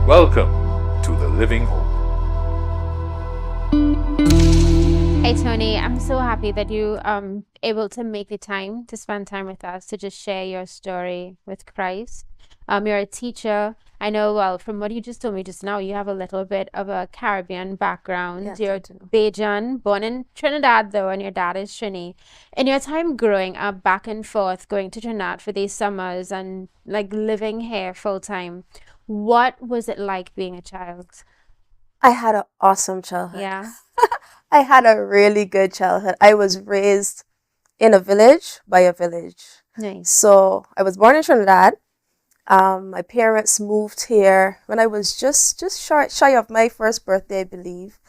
Welcome to the Living Hope. Hey Tony, I'm so happy that you able to make the time to spend time with us to just share your story with Christ. You're a teacher. I know, well, from what you just told me just now, you have a little bit of a Caribbean background. Yes, You're I do. Bajan, born in Trinidad though, and your dad is Trini. In your time growing up back and forth, going to Trinidad for these summers and like living here full time, what was it like being a child? I had an awesome childhood. Yeah, I had a really good childhood. I was raised in a village by a village. nice. So I was born in Trinidad. My parents moved here when I was just shy of my first birthday, I believe.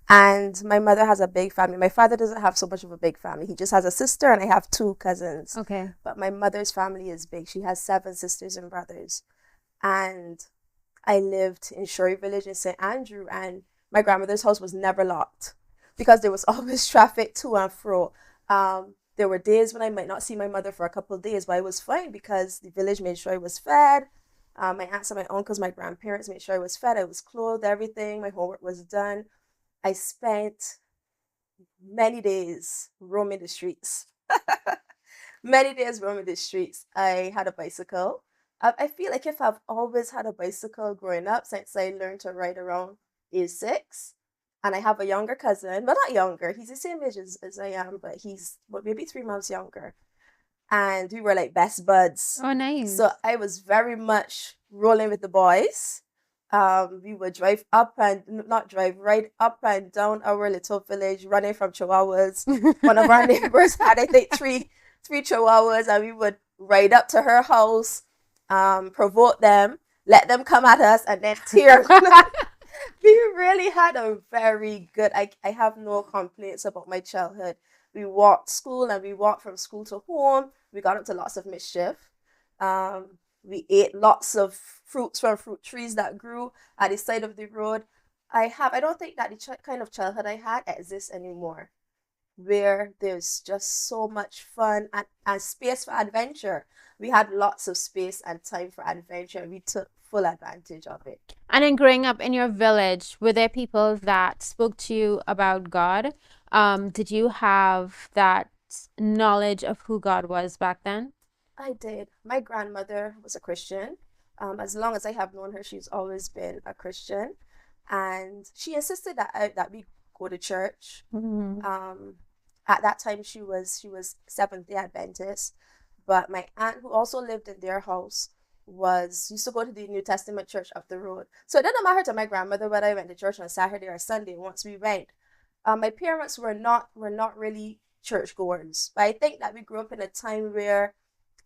And my mother has a big family. My father doesn't have so much of a big family. He just has a sister, and I have two cousins. Okay. But my mother's family is big. She has 7 sisters and brothers. And I lived in Shorey Village in St. Andrew, and my grandmother's house was never locked because there was always traffic to and fro. There were days when I might not see my mother for a couple of days, but I was fine because the village made sure I was fed. My aunts and my uncles, my grandparents made sure I was fed. I was clothed, everything. My homework was done. I spent many days roaming the streets. Many days roaming the streets. I had a bicycle. I feel like if I've always had a bicycle growing up since I learned to ride around age 6. And I have a younger cousin, but not younger. He's the same age as I am, but he's maybe 3 months younger. And we were like best buds. Oh, nice. So I was very much rolling with the boys. We would drive up and not drive, right up and down our little village, running from chihuahuas. One of our neighbors had, I think, three chihuahuas, and we would ride up to her house, provoke them, let them come at us, and then tear. We really had a very good. I have no complaints about my childhood. We walked school and we walked from school to home. We got into lots of mischief. We ate lots of fruits from fruit trees that grew at the side of the road. I don't think that the kind of childhood I had exists anymore, where there's just so much fun and space for adventure. We had lots of space and time for adventure, and we took full advantage of it. And in growing up in your village, were there people that spoke to you about God? Did you have that knowledge of who God was back then? I did. My grandmother was a Christian. As long as I have known her, she's always been a Christian, and she insisted that we go to church. Mhm. At that time, she was Seventh Day Adventist, but my aunt, who also lived in their house, was used to go to the New Testament church up the road. So it didn't matter to my grandmother whether I went to church on Saturday or Sunday. Once we went, my parents were not really churchgoers, but I think that we grew up in a time where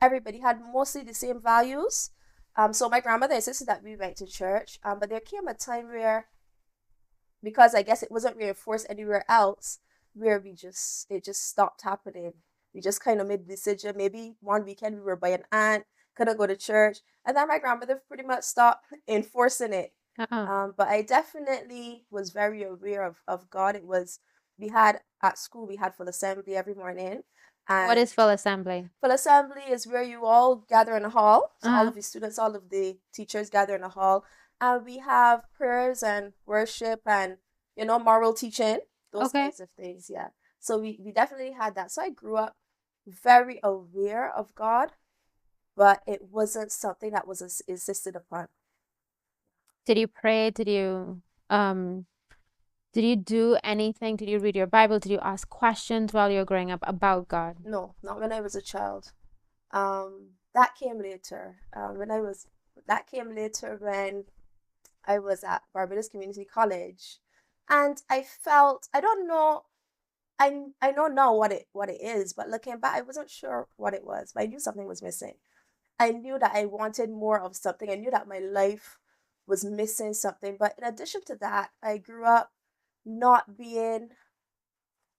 everybody had mostly the same values. So my grandmother insisted that we went to church, but there came a time where, because I guess it wasn't reinforced anywhere else, where it just stopped happening. We just kind of made the decision. Maybe one weekend we were by an aunt, couldn't go to church, and then my grandmother pretty much stopped enforcing it. But I definitely was very aware of God. We had at school, we had full assembly every morning. What is full assembly? Full assembly is where you all gather in a hall. So all of the students, all of the teachers gather in a hall. And we have prayers and worship and, moral teaching, those Okay. kinds of things. Yeah. So we definitely had that. So I grew up very aware of God, but it wasn't something that was insisted upon. Did you pray? Did you do anything? Did you read your Bible? Did you ask questions while you were growing up about God? No, not when I was a child. That came later. That came later when I was at Barbados Community College, and I felt, I don't know, I know now what it is, but looking back, I wasn't sure what it was, but I knew something was missing. I knew that I wanted more of something. I knew that my life was missing something. But in addition to that, I grew up not being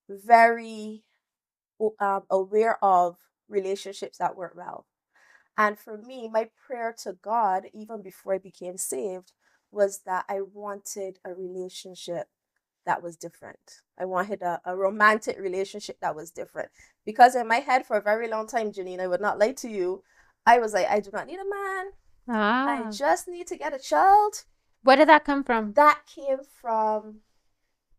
very aware of relationships that weren't well. And for me, my prayer to God, even before I became saved, was that I wanted a relationship that was different. I wanted a romantic relationship that was different. Because in my head, for a very long time, Janine, I would not lie to you, I was like, I do not need a man. I Ah, just need to get a child Where did that come from? That came from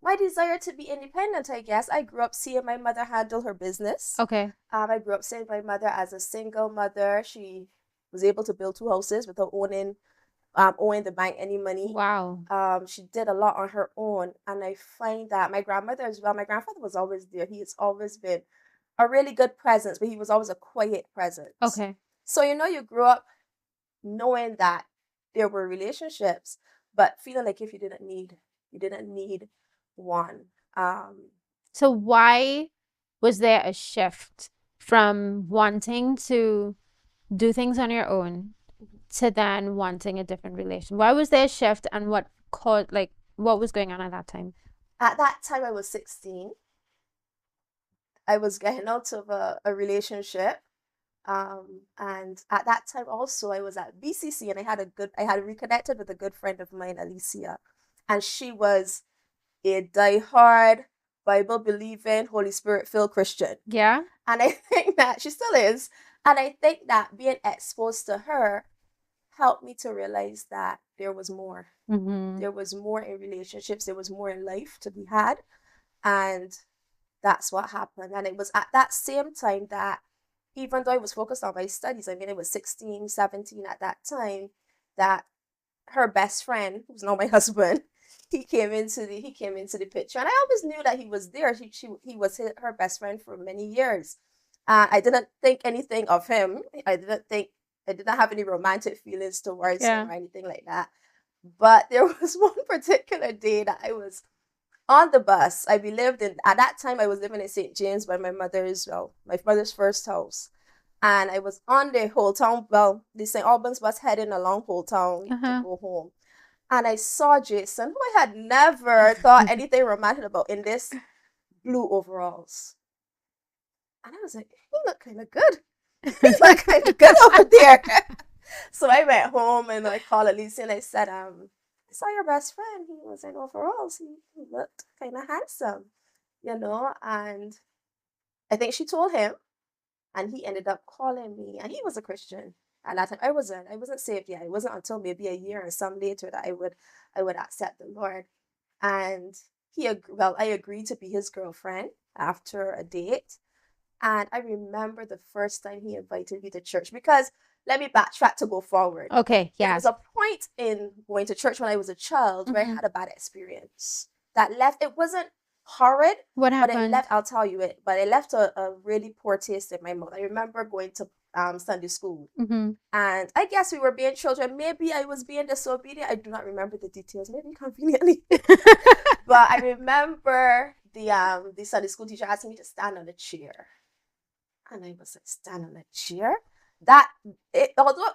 my desire to be independent, I guess. I grew up seeing my mother handle her business. Okay. I grew up seeing my mother as a single mother. She was able to build 2 houses without owing the bank any money. Wow. She did a lot on her own, and I find that my grandmother as well. My grandfather was always there. He has always been a really good presence, but he was always a quiet presence. Okay. So you grew up knowing that there were relationships, but feeling like if you didn't need one. So why was there a shift from wanting to do things on your own to then wanting a different relation? Why was there a shift, and what was going on at that time? At that time, I was 16. I was getting out of a relationship. And at that time also I was at BCC, and I had reconnected with a good friend of mine, Alicia, and she was a diehard Bible believing, Holy Spirit filled Christian. Yeah. And I think that she still is. And I think that being exposed to her helped me to realize that there was more. Mm-hmm. There was more in relationships. There was more in life to be had. And that's what happened. And it was at that same time that, even though I was focused on my studies, I mean, I was 16, 17 at that time, that her best friend, who's now my husband, he came into the picture. And I always knew that he was there. He was her best friend for many years. I didn't think anything of him. I didn't have any romantic feelings towards him or anything like that. But there was one particular day that I was on the bus. At that time I was living in St. James by my mother's first house. And I was on the the St. Albans bus heading along Whole Town to go home. And I saw Jason, who I had never thought anything romantic about, in this blue overalls. And I was like, he looked kind of good. He looked kind of good over there. So I went home and I called Alicia and I said, I saw your best friend. He was in overalls. He looked kind of handsome, and I think she told him, and he ended up calling me, and he was a Christian. At that time, I wasn't saved yet. It wasn't until maybe a year or some later that I would accept the Lord. And I agreed to be his girlfriend after a date. And I remember the first time he invited me to church, because let me backtrack to go forward. Okay, yeah. There was a point in going to church when I was a child where I had a bad experience that left. It wasn't horrid. What happened? But it left. I'll tell you it. But it left a really poor taste in my mouth. I remember going to Sunday school, and I guess we were being children. Maybe I was being disobedient. I do not remember the details. Maybe conveniently, but I remember the Sunday school teacher asking me to stand on a chair, and I was like, stand on a chair. Although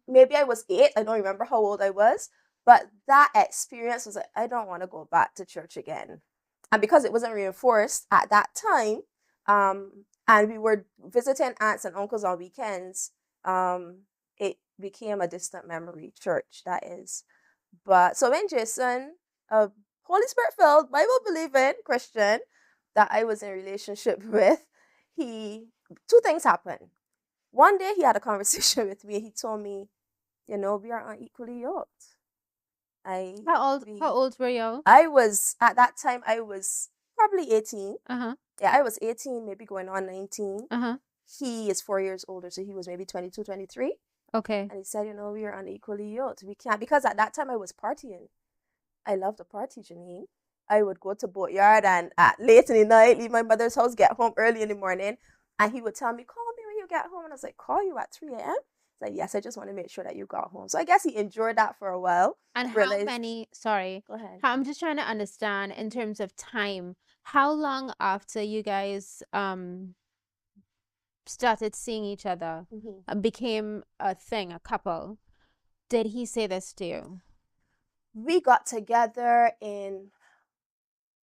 maybe I was 8, I don't remember how old I was, but that experience was like, I don't want to go back to church again. And because it wasn't reinforced at that time, and we were visiting aunts and uncles on weekends, it became a distant memory, church, that is. But so when Jason, a Holy Spirit filled, Bible believing Christian that I was in a relationship with, 2 things happened. One day he had a conversation with me. He told me, we are unequally yoked. How old were you? At that time, I was probably 18. Uh-huh. Yeah, I was 18, maybe going on 19. Uh-huh. He is 4 years older, so he was maybe 22, 23. Okay. And he said, we are unequally yoked. We can't, because at that time I was partying. I loved to party, Janine. I would go to Boatyard and late in the night, leave my mother's house, get home early in the morning. And he would tell me, call me when you get home. And I was like, call you at 3 a.m.? He's like, yes, I just want to make sure that you got home. So I guess he enjoyed that for a while. And sorry. Go ahead. I'm just trying to understand in terms of time, how long after you guys started seeing each other, became a thing, a couple, did he say this to you? We got together in,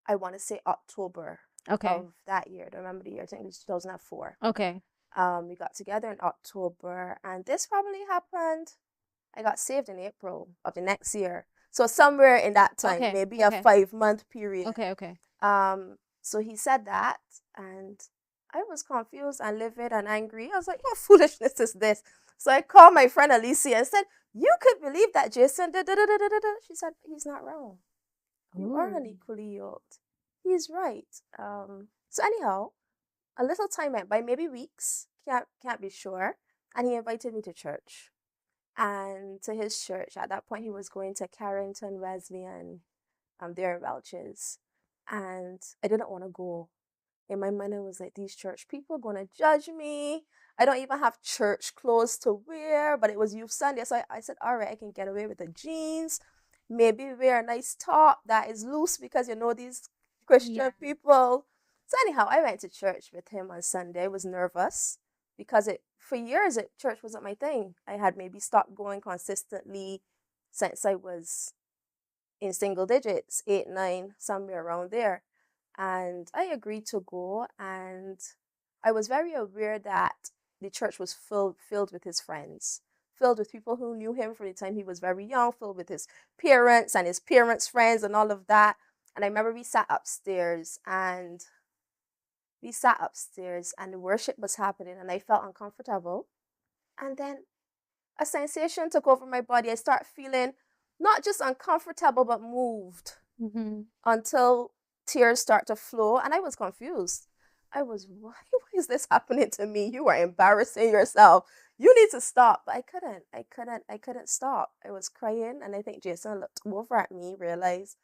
I want to say, October. Of that year. I don't remember the year. I think it was 2004. Okay. We got together in October, and this probably happened. I got saved in April of the next year. So somewhere in that time, maybe a 5-month period. Okay. So he said that, and I was confused and livid and angry. I was like, what foolishness is this? So I called my friend Alicia and said, you could believe that Jason did da da da da da da. She said, he's not wrong. You are unequally yoked. He's right. So anyhow, a little time went by, maybe weeks, can't be sure. And he invited me to church. And to his church. At that point, he was going to Carrington Wesleyan, there in Welches. And I didn't want to go. In my mind, I was like, these church people are going to judge me. I don't even have church clothes to wear, but it was Youth Sunday. So I said, all right, I can get away with the jeans. Maybe wear a nice top that is loose because you know these Christian people. So anyhow, I went to church with him on Sunday. I was nervous because for years church wasn't my thing. I had maybe stopped going consistently since I was in single digits, 8, 9, somewhere around there. And I agreed to go, and I was very aware that the church was filled with his friends, filled with people who knew him from the time he was very young, filled with his parents and his parents' friends and all of that. And I remember we sat upstairs and the worship was happening and I felt uncomfortable. And then a sensation took over my body. I started feeling not just uncomfortable, but moved until tears start to flow. And I was confused. I was, why is this happening to me? You are embarrassing yourself. You need to stop. But I couldn't stop. I was crying. And I think Jason looked over at me, realized.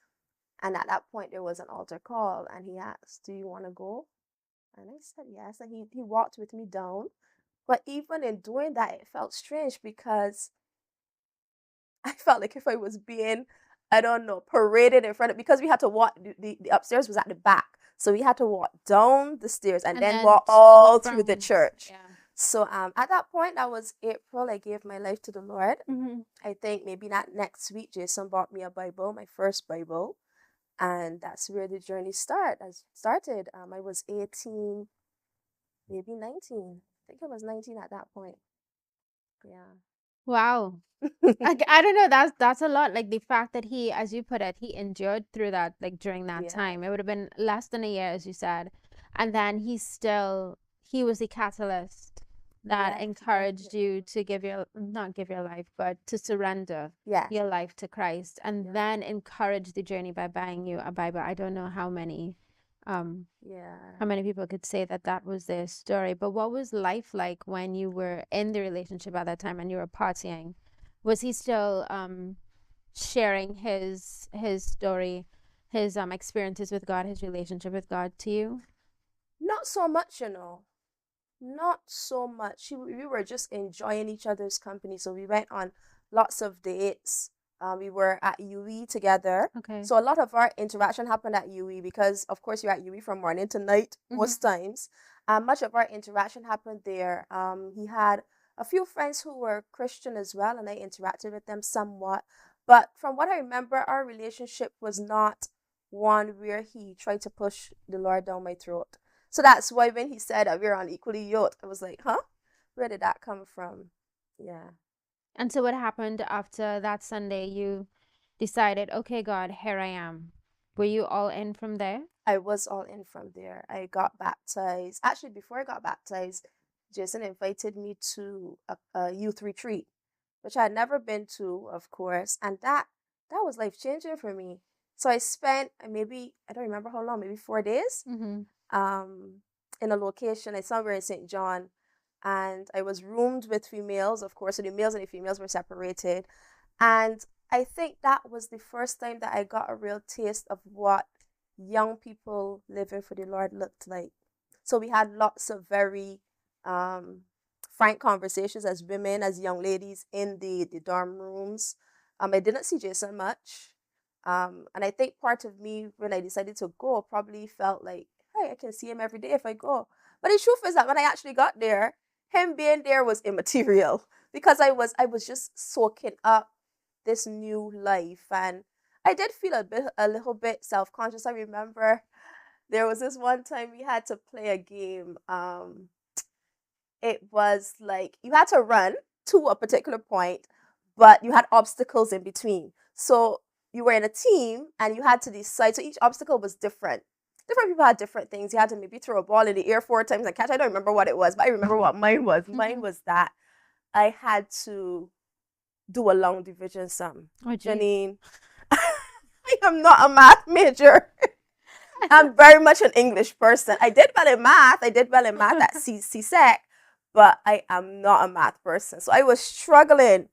And at that point, there was an altar call. And he asked, do you want to go? And I said yes. And he walked with me down. But even in doing that, it felt strange because I felt like if I was being, I don't know, paraded in front of, because we had to walk, the upstairs was at the back. So we had to walk down the stairs and then walk all through the church. Yeah. So at that point, that was April. I gave my life to the Lord. I think maybe that next week, Jason bought me a Bible, my first Bible. And that's where the journey started. I was 18, maybe 19. I think I was 19 at that point. Yeah. Wow. I don't know. That's a lot. Like the fact that he, as you put it, he endured through that, like during that time. It would have been less than a year, as you said. And then he was the catalyst that encouraged you to not give your life, but to surrender your life to Christ, and then encourage the journey by buying you a Bible. I don't know how many people could say that was their story. But what was life like when you were in the relationship at that time and you were partying? Was he still sharing his story, his experiences with God, his relationship with God to you? Not so much, not so much. We were just enjoying each other's company. So we went on lots of dates. We were at UE together. Okay. So a lot of our interaction happened at UE because, of course, you're at UE from morning to night most times. Much of our interaction happened there. He had a few friends who were Christian as well, and I interacted with them somewhat. But from what I remember, our relationship was not one where he tried to push the Lord down my throat. So that's why when he said that we're unequally yoked, I was like, huh? Where did that come from? Yeah. And so what happened after that Sunday? You decided, okay, God, here I am. Were you all in from there? I was all in from there. I got baptized. Actually, before I got baptized, Jason invited me to a youth retreat, which I had never been to, of course. And that was life-changing for me. So I spent maybe, I don't remember how long, maybe 4 days in a location, somewhere in St. John. And I was roomed with females, of course. So the males and the females were separated. And I think that was the first time that I got a real taste of what young people living for the Lord looked like. So we had lots of very frank conversations as women, as young ladies in the dorm rooms. I didn't see Jason much. And I think part of me, when I decided to go, probably felt like, hey, I can see him every day if I go. But the truth is that when I actually got there, him being there was immaterial because I was just soaking up this new life. And I did feel a little bit self-conscious. I remember there was this one time we had to play a game. It was like you had to run to a particular point, but you had obstacles in between. So you were in a team and you had to decide. So each obstacle was different. different people had different things. You had to maybe throw a ball in the air 4 times and catch. I don't remember what it was, but I remember what mine was. Mine was that I had to do a long division sum. Oh, geez. Janine, I am not a math major. I'm very much an English person. I did well in math. I did well in math at CSEC, but I am not a math person. So I was struggling.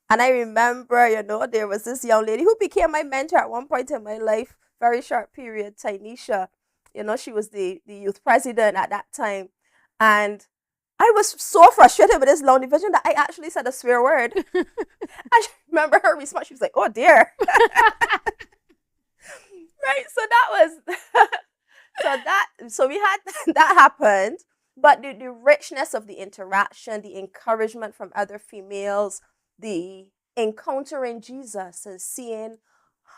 And I remember, there was this young lady who became my mentor at one point in my life, very short period, Tynesha. She was the youth president at that time. And I was so frustrated with this long division that I actually said a swear word. I remember her response. She was like, oh dear. Right, so so we had that happened, but the richness of the interaction, the encouragement from other females, the encountering Jesus and seeing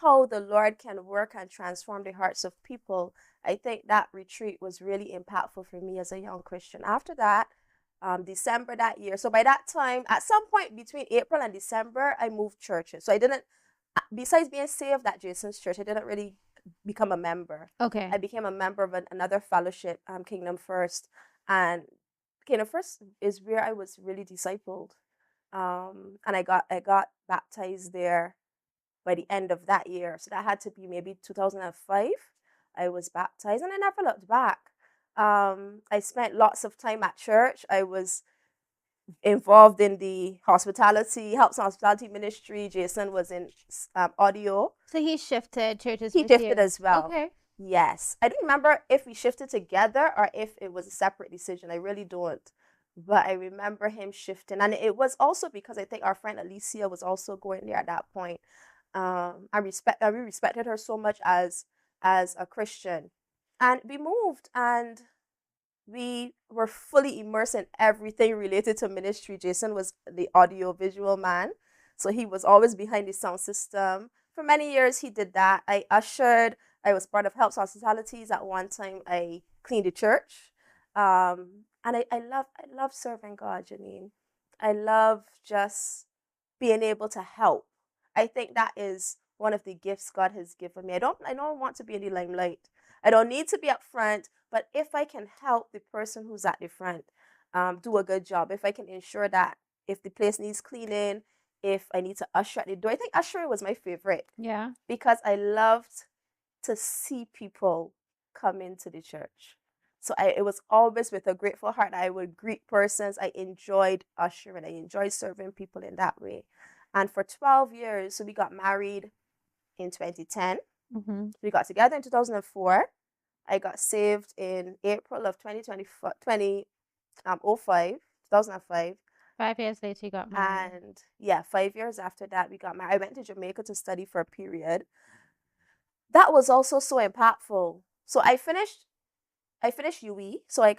how the Lord can work and transform the hearts of people, I think that retreat was really impactful for me as a young Christian. After that, December that year, so by that time, at some point between April and December, I moved churches. So I didn't, besides being saved at Jason's church, I didn't really become a member. Okay. I became a member of another fellowship, Kingdom First. And Kingdom First is where I was really discipled. And I got baptized there by the end of that year. So that had to be maybe 2005. I was baptized and I never looked back. I spent lots of time at church. I was involved in the helps hospitality ministry. Jason was in audio. So he shifted churches. He shifted as well. Okay. Yes. I don't remember if we shifted together or if it was a separate decision. I really don't. But I remember him shifting. And it was also because I think our friend Alicia was also going there at that point. We respected her so much as a Christian. And we moved and we were fully immersed in everything related to ministry. Jason was the audio visual man. So he was always behind the sound system. For many years, he did that. I ushered. I was part of Helps Hospitalities. At one time, I cleaned the church. And I love serving God, Janine. I love just being able to help. I think that is one of the gifts God has given me. I don't want to be in the limelight. I don't need to be up front, but if I can help the person who's at the front do a good job, if I can ensure that if the place needs cleaning, if I need to usher at the door, I think ushering was my favorite. Yeah. Because I loved to see people come into the church. So it was always with a grateful heart that I would greet persons. I enjoyed ushering. I enjoyed serving people in that way. And for 12 years, so we got married in 2010. Mm-hmm. We got together in 2004. I got saved in April of 2005. 5 years later, you got married. And yeah, 5 years after that, we got married. I went to Jamaica to study for a period. That was also so impactful. So I finished UE. So I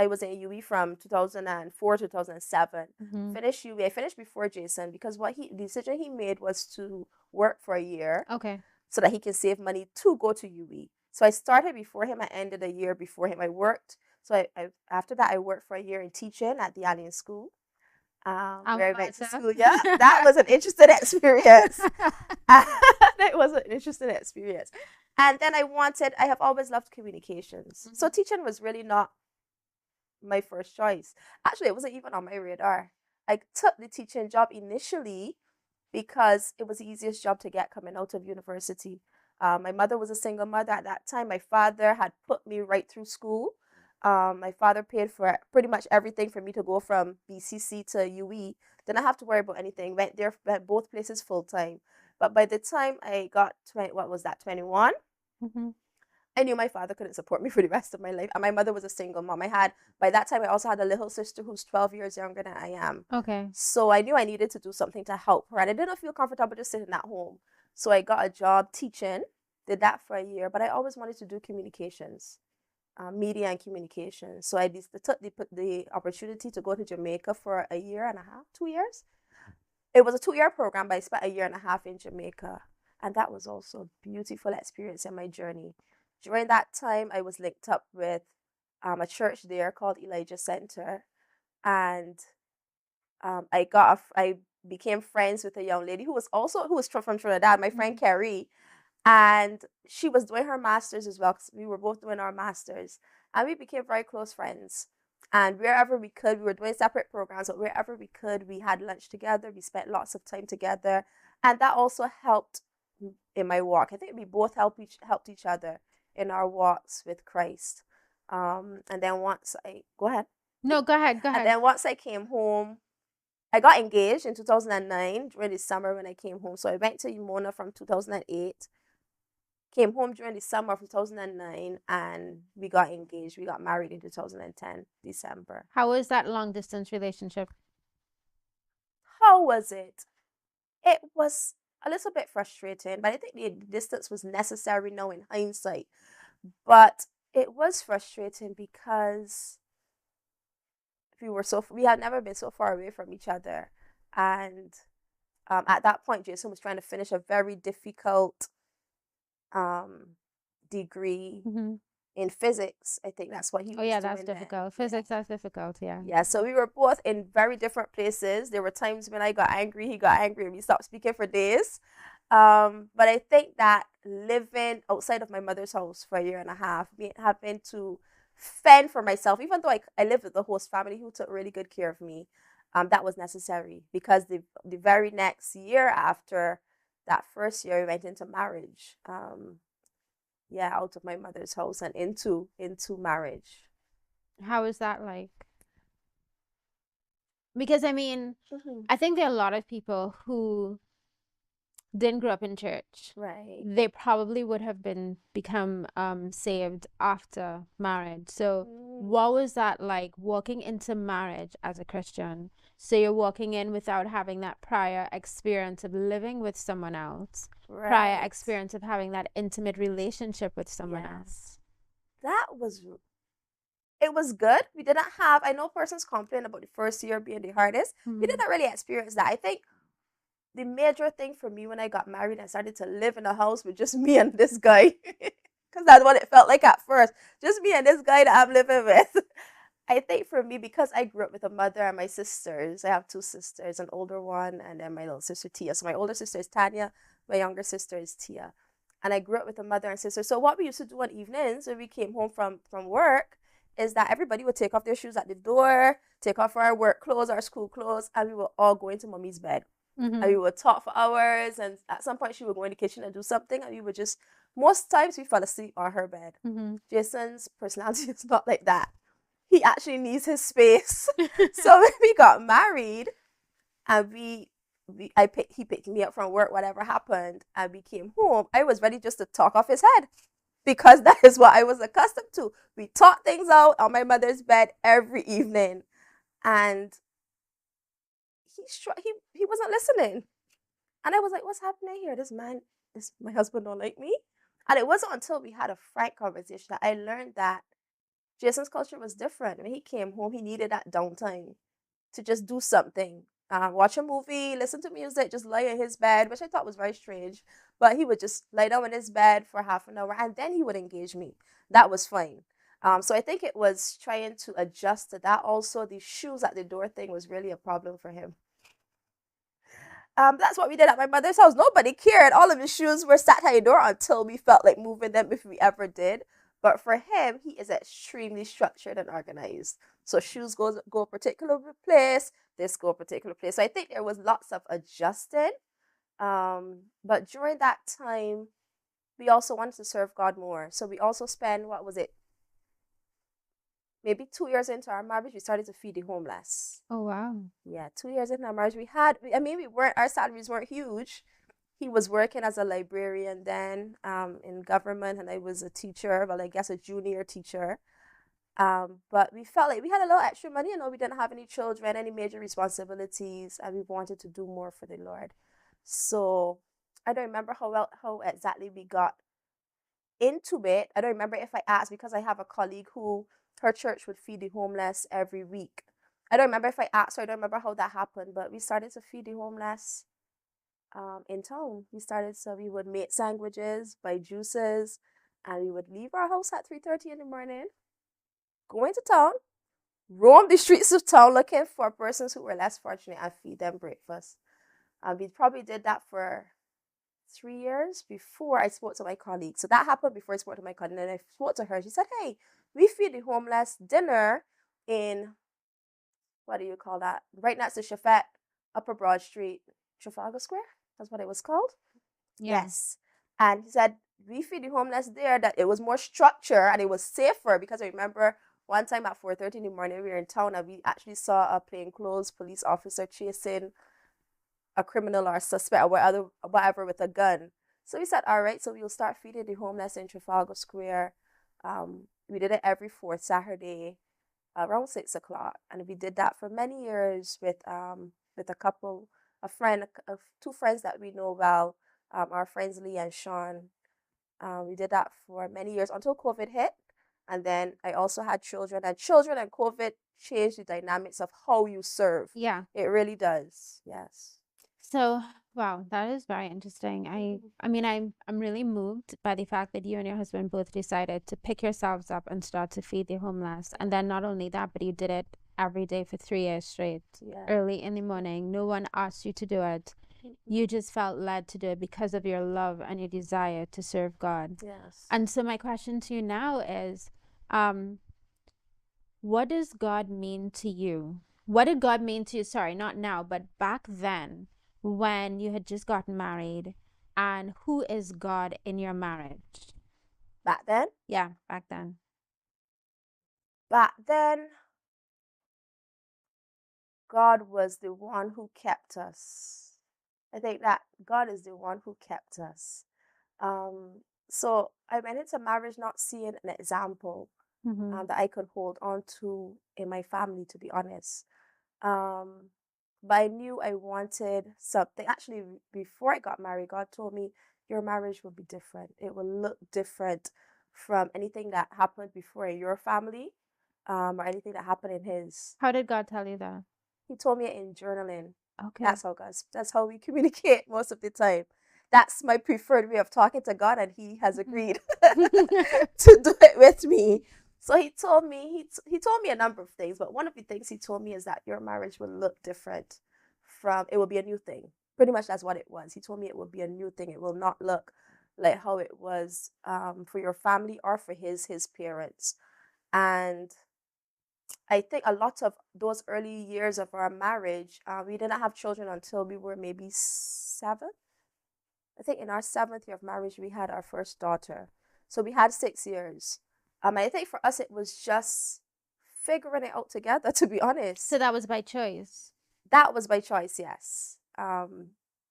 was in UE from 2004 to 2007. Mm-hmm. Finished UE. I finished before Jason because the decision he made was to work for a year. Okay. So that he can save money to go to UE. So I started before him. I ended a year before him. I worked. So after that, I worked for a year in teaching at the Alien School. Where I went to school. Yeah, that was an interesting experience. That was an interesting experience. And then I have always loved communications. Mm-hmm. So teaching was really not my first choice. Actually, it wasn't even on my radar. I took the teaching job initially because it was the easiest job to get coming out of university. My mother was a single mother at that time. My father had put me right through school. My father paid for pretty much everything for me to go from BCC to UE. Didn't have to worry about anything. Went both places full time. But by the time I got 21? Mm-hmm. I knew my father couldn't support me for the rest of my life. And my mother was a single mom. By that time, I also had a little sister who's 12 years younger than I am. Okay. So I knew I needed to do something to help her. And I didn't feel comfortable just sitting at home. So I got a job teaching, did that for a year. But I always wanted to do communications, media and communications. So I took the opportunity to go to Jamaica for a year and a half, 2 years. It was a 2-year program, but I spent a year and a half in Jamaica. And that was also a beautiful experience in my journey. During that time, I was linked up with a church there called Elijah Center. And I became friends with a young lady who was from Trinidad, my friend Carrie. And she was doing her master's as well, because we were both doing our masters. And we became very close friends. And wherever we could, we were doing separate programs, but wherever we could, we had lunch together. We spent lots of time together. And that also helped in my walk. I think we both helped each other in our walks with Christ. And then once go ahead. No, go ahead. And then once I came home, I got engaged in 2009 during the summer when I came home. So I went to Umona from 2008, came home during the summer of 2009, and we got engaged. We got married in 2010, December. How was that long distance relationship? How was it? It was a little bit frustrating, but I think the distance was necessary now in hindsight. But it was frustrating because we had never been so far away from each other. And at that point, Jason was trying to finish a very difficult degree in physics. I think that's what he was doing. Oh yeah, that's difficult. Physics, that's difficult, yeah. Yeah, so we were both in very different places. There were times when I got angry, he got angry, and we stopped speaking for days. But I think that living outside of my mother's house for a year and a half, having to fend for myself, even though I lived with the host family who took really good care of me, that was necessary, because the very next year after that first year, we went into marriage. Out of my mother's house and into marriage. How is that like? Because I mean, I think there are a lot of people who didn't grow up in church. Right. They probably would have become saved after marriage. So what was that like, walking into marriage as a Christian? So you're walking in without having that prior experience of living with someone else, prior experience of having that intimate relationship with someone else. It was good. We didn't have, I know persons complain about the first year being the hardest. We didn't really experience that. I think the major thing for me when I got married and started to live in a house with just me and this guy, because that's what it felt like at first, just me and this guy that I'm living with. I think for me, because I grew up with a mother and my sisters, I have two sisters, an older one and then my little sister Tia. So my older sister is Tanya, my younger sister is Tia. And I grew up with a mother and sister. So what we used to do on evenings when we came home from work is that everybody would take off their shoes at the door, take off our work clothes, our school clothes, and we would all go into mommy's bed. And we would talk for hours, and at some point she would go in the kitchen and do something, and we would just, most times we fell asleep on her bed. Jason's personality is not like that. He actually needs his space. So when we got married and he picked me up from work, whatever happened, and we came home, I was ready just to talk off his head, because that is what I was accustomed to. We talked things out on my mother's bed every evening, and he wasn't listening. And I was like, what's happening here? My husband don't like me. And it wasn't until we had a frank conversation that I learned that Jason's culture was different. When he came home, he needed that downtime to just do something. Watch a movie, listen to music, just lie in his bed, which I thought was very strange. But he would just lie down in his bed for half an hour, and then he would engage me. That was fine. So I think it was trying to adjust to that. Also, the shoes at the door thing was really a problem for him. That's what we did at my mother's house. Nobody cared. All of his shoes were sat at the door until we felt like moving them, if we ever did. But for him, he is extremely structured and organized. So shoes go a particular place, this go a particular place. So I think there was lots of adjusting. But during that time, we also wanted to serve God more. So we also spent, maybe 2 years into our marriage, we started to feed the homeless. Oh, wow. Yeah, 2 years into our marriage, our salaries weren't huge. He was working as a librarian then in government, and I was a teacher, well, I guess a junior teacher. But we felt like we had a little extra money. We didn't have any children, any major responsibilities, and we wanted to do more for the Lord. So I don't remember how exactly we got into it. I don't remember if I asked, because I have a colleague who, her church would feed the homeless every week. I don't remember if I asked her. I don't remember how that happened, but we started to feed the homeless in town. We would make sandwiches, buy juices, and we would leave our house at 3:30 in the morning, go into town, roam the streets of town looking for persons who were less fortunate, and feed them breakfast. We probably did that for 3 years before I spoke to my colleague. So that happened before I spoke to my colleague. And I spoke to her. She said, hey, we feed the homeless dinner in, what do you call that? Right next to Shafet, Upper Broad Street, Trafalgar Square. That's what it was called. Yeah. Yes. And he said, we feed the homeless there, that it was more structure and it was safer, because I remember one time at 4:30 in the morning, we were in town and we actually saw a plainclothes police officer chasing a criminal or a suspect or whatever with a gun. So we said, all right, so we'll start feeding the homeless in Trafalgar Square. We did it every fourth Saturday around 6 o'clock. And we did that for many years with a couple, two friends that we know well, our friends Lee and Sean. We did that for many years until COVID hit. And then I also had children, and COVID changed the dynamics of how you serve. Yeah. It really does. Yes. So, wow, that is very interesting. I mean, I'm really moved by the fact that you and your husband both decided to pick yourselves up and start to feed the homeless. And then not only that, but you did it every day for 3 years straight, Yeah. early in the morning. No one asked you to do it. You just felt led to do it because of your love and your desire to serve God. Yes. And so my question to you now is, what does God mean to you? What did God mean to you? Sorry, not now, but back then when you had just gotten married. And who is God in your marriage? Back then? Yeah, back then. Back then, God was the one who kept us. I think that God is the one who kept us. So I went into marriage not seeing an example that I could hold on to in my family, to be honest. But I knew I wanted something. Actually, before I got married, God told me your marriage will be different. It will look different from anything that happened before in your family, or anything that happened in his. How did God tell you that? He told me it in journaling. Okay. That's how we communicate most of the time. That's my preferred way of talking to God, and he has agreed to do it with me. So he told me a number of things, but one of the things he told me is that your marriage will look different it will be a new thing. Pretty much that's what it was. He told me it will be a new thing. It will not look like how it was for your family or for his parents. And I think a lot of those early years of our marriage, we didn't have children until we were maybe 7. I think in our 7th year of marriage, we had our first daughter. So we had 6 years. I think for us, it was just figuring it out together, to be honest. So that was by choice? That was by choice, yes.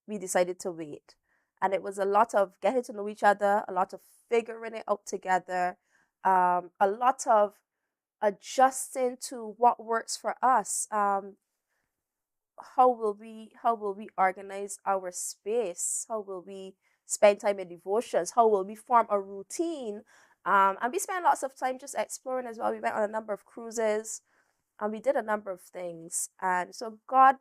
We decided to wait. And it was a lot of getting to know each other, a lot of figuring it out together, a lot of adjusting to what works for us. How will we organize our space? How will we spend time in devotions? How will we form a routine? And we spent lots of time just exploring as well. We went on a number of cruises, and we did a number of things. And so God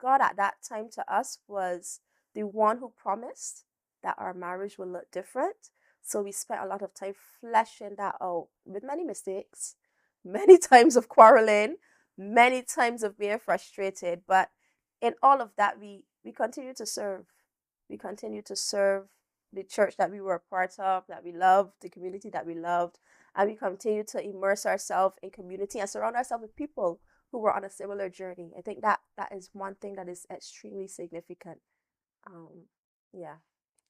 at that time to us was the one who promised that our marriage will look different. So we spent a lot of time fleshing that out with many mistakes, many times of quarreling, many times of being frustrated. But in all of that, we continue to serve. We continue to serve the church that we were a part of, that we loved, the community that we loved. And we continue to immerse ourselves in community and surround ourselves with people who were on a similar journey. I think that is one thing that is extremely significant. Yeah.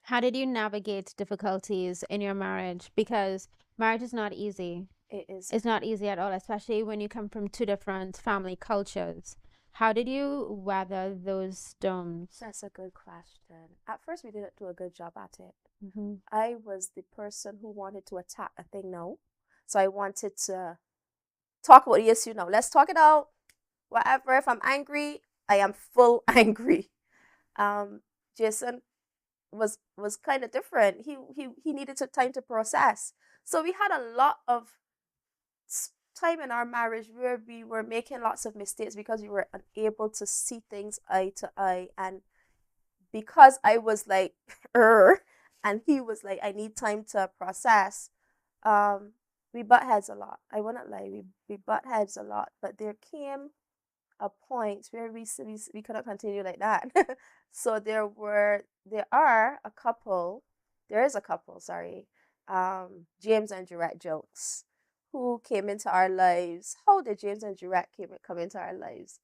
How did you navigate difficulties in your marriage? Because marriage is not easy. It is. It's not easy at all, especially when you come from 2 different family cultures. How did you weather those storms? That's a good question. At first, we didn't do a good job at it. Mm-hmm. I was the person who wanted to attack a thing now. So I wanted to talk about the issue now. Let's talk it out. Whatever. If I'm angry, I am full angry. Jason was kind of different. He needed some time to process. So we had a lot of time in our marriage where we were making lots of mistakes because we were unable to see things eye to eye. And because I was like, and he was like, I need time to process, we butt heads a lot. I wouldn't lie, we butt heads a lot. But there came a point where we couldn't continue like that. So there is a couple, sorry, James and Jarrett Jokes, who came into our lives. How did James and Jarrett come into our lives?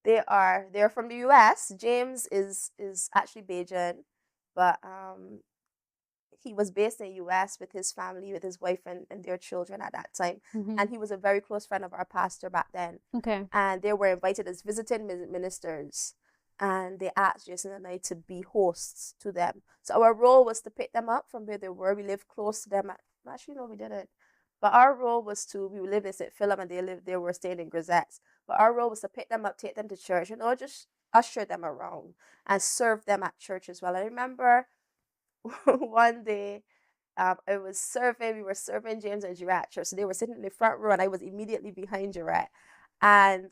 They're from the US. James is actually Bajan, but he was based in the US with his family, with his wife and their children at that time. And he was a very close friend of our pastor back then. Okay. And they were invited as visiting ministers. And they asked Jason and I to be hosts to them. So our role was to pick them up from where they were. We lived close to them. Actually, no, we didn't. But our role was we lived in St. Philip and they were staying in Grisettes. But our role was to pick them up, take them to church, just usher them around and serve them at church as well. I remember one day, we were serving James and Jarrett at church. So they were sitting in the front row and I was immediately behind Jarrett. And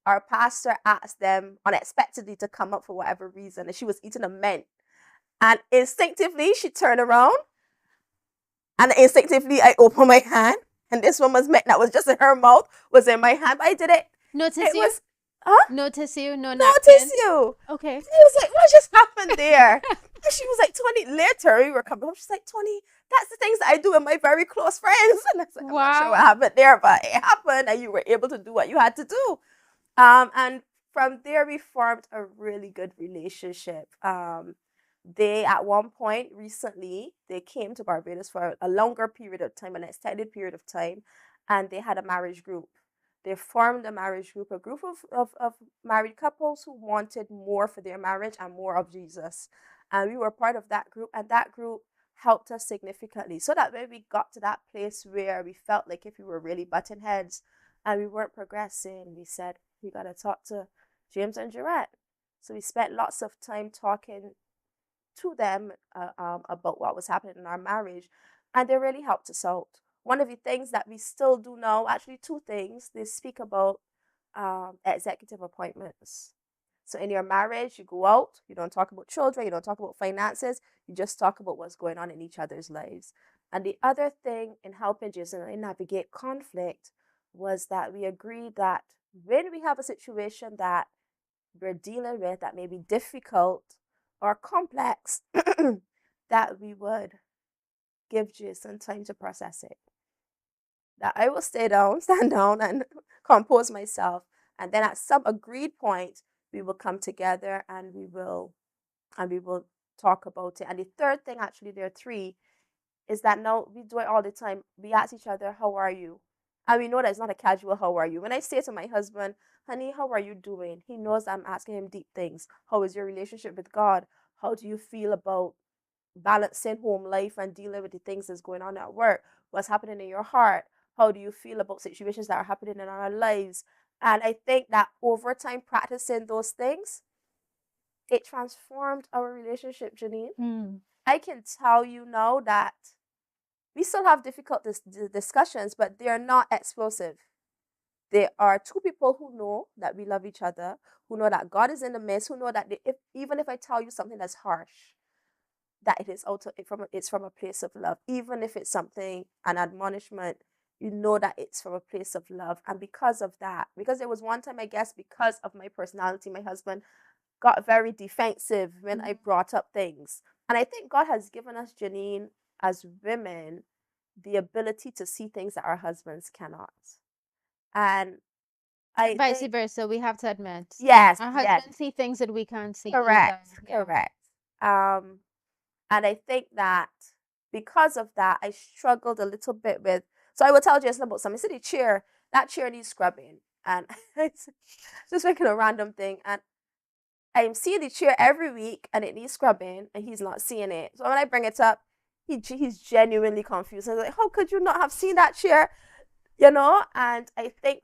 our pastor asked them unexpectedly to come up for whatever reason. And she was eating a mint. And instinctively, she turned around. And instinctively, I opened my hand. And this woman's mint that was just in her mouth was in my hand. But I did it. Notice you? Notice you? No napkin? Notice you. Okay. And I was like, what just happened there? And she was like, Toni, later we were coming home. She's like, Toni, that's the things that I do with my very close friends. And I was like, I'm not sure what happened there, but it happened and you were able to do what you had to do. And from there, we formed a really good relationship. They, at one point recently, they came to Barbados for a longer period of time, an extended period of time, and they had a marriage group. They formed a marriage group, a group of married couples who wanted more for their marriage and more of Jesus. And we were part of that group, and that group helped us significantly. So that when we got to that place where we felt like if we were really butting heads and we weren't progressing, we said, we got to talk to James and Jarrett. So we spent lots of time talking to them about what was happening in our marriage, and they really helped us out. One of the things that we still do now, actually two things, they speak about executive appointments. So in your marriage, you go out, you don't talk about children, you don't talk about finances, you just talk about what's going on in each other's lives. And the other thing in helping Jason and I navigate conflict was that we agreed that when we have a situation that we're dealing with that may be difficult or complex, that we would give Jason time to process it. That I will stand down and compose myself. And then at some agreed point, we will come together and we will talk about it. And the third thing, actually, there are three, is that now we do it all the time. We ask each other, how are you? And we know that it's not a casual, how are you? When I say to my husband, honey, how are you doing? He knows I'm asking him deep things. How is your relationship with God? How do you feel about balancing home life and dealing with the things that's going on at work? What's happening in your heart? How do you feel about situations that are happening in our lives? And I think that over time, practicing those things, it transformed our relationship, Janine. I can tell you now that we still have difficult discussions, but they are not explosive. There are two people who know that we love each other, who know that God is in the midst, who know that even if I tell you something that's harsh, that it is it's from a place of love. Even if it's something, an admonishment, you know that it's from a place of love. And because of that, because there was one time, I guess, because of my personality, my husband got very defensive when I brought up things. And I think God has given us, Janine, as women, the ability to see things that our husbands cannot. And vice versa, we have to admit. Yes. Our husbands see things that we can't see. Correct. Correct. And I think that because of that, I struggled a little bit with. So I will tell Jason about something. So that chair needs scrubbing. And it's just making a random thing. And I'm seeing the chair every week and it needs scrubbing and he's not seeing it. So when I bring it up, he's genuinely confused. I was like, how could you not have seen that chair? And I think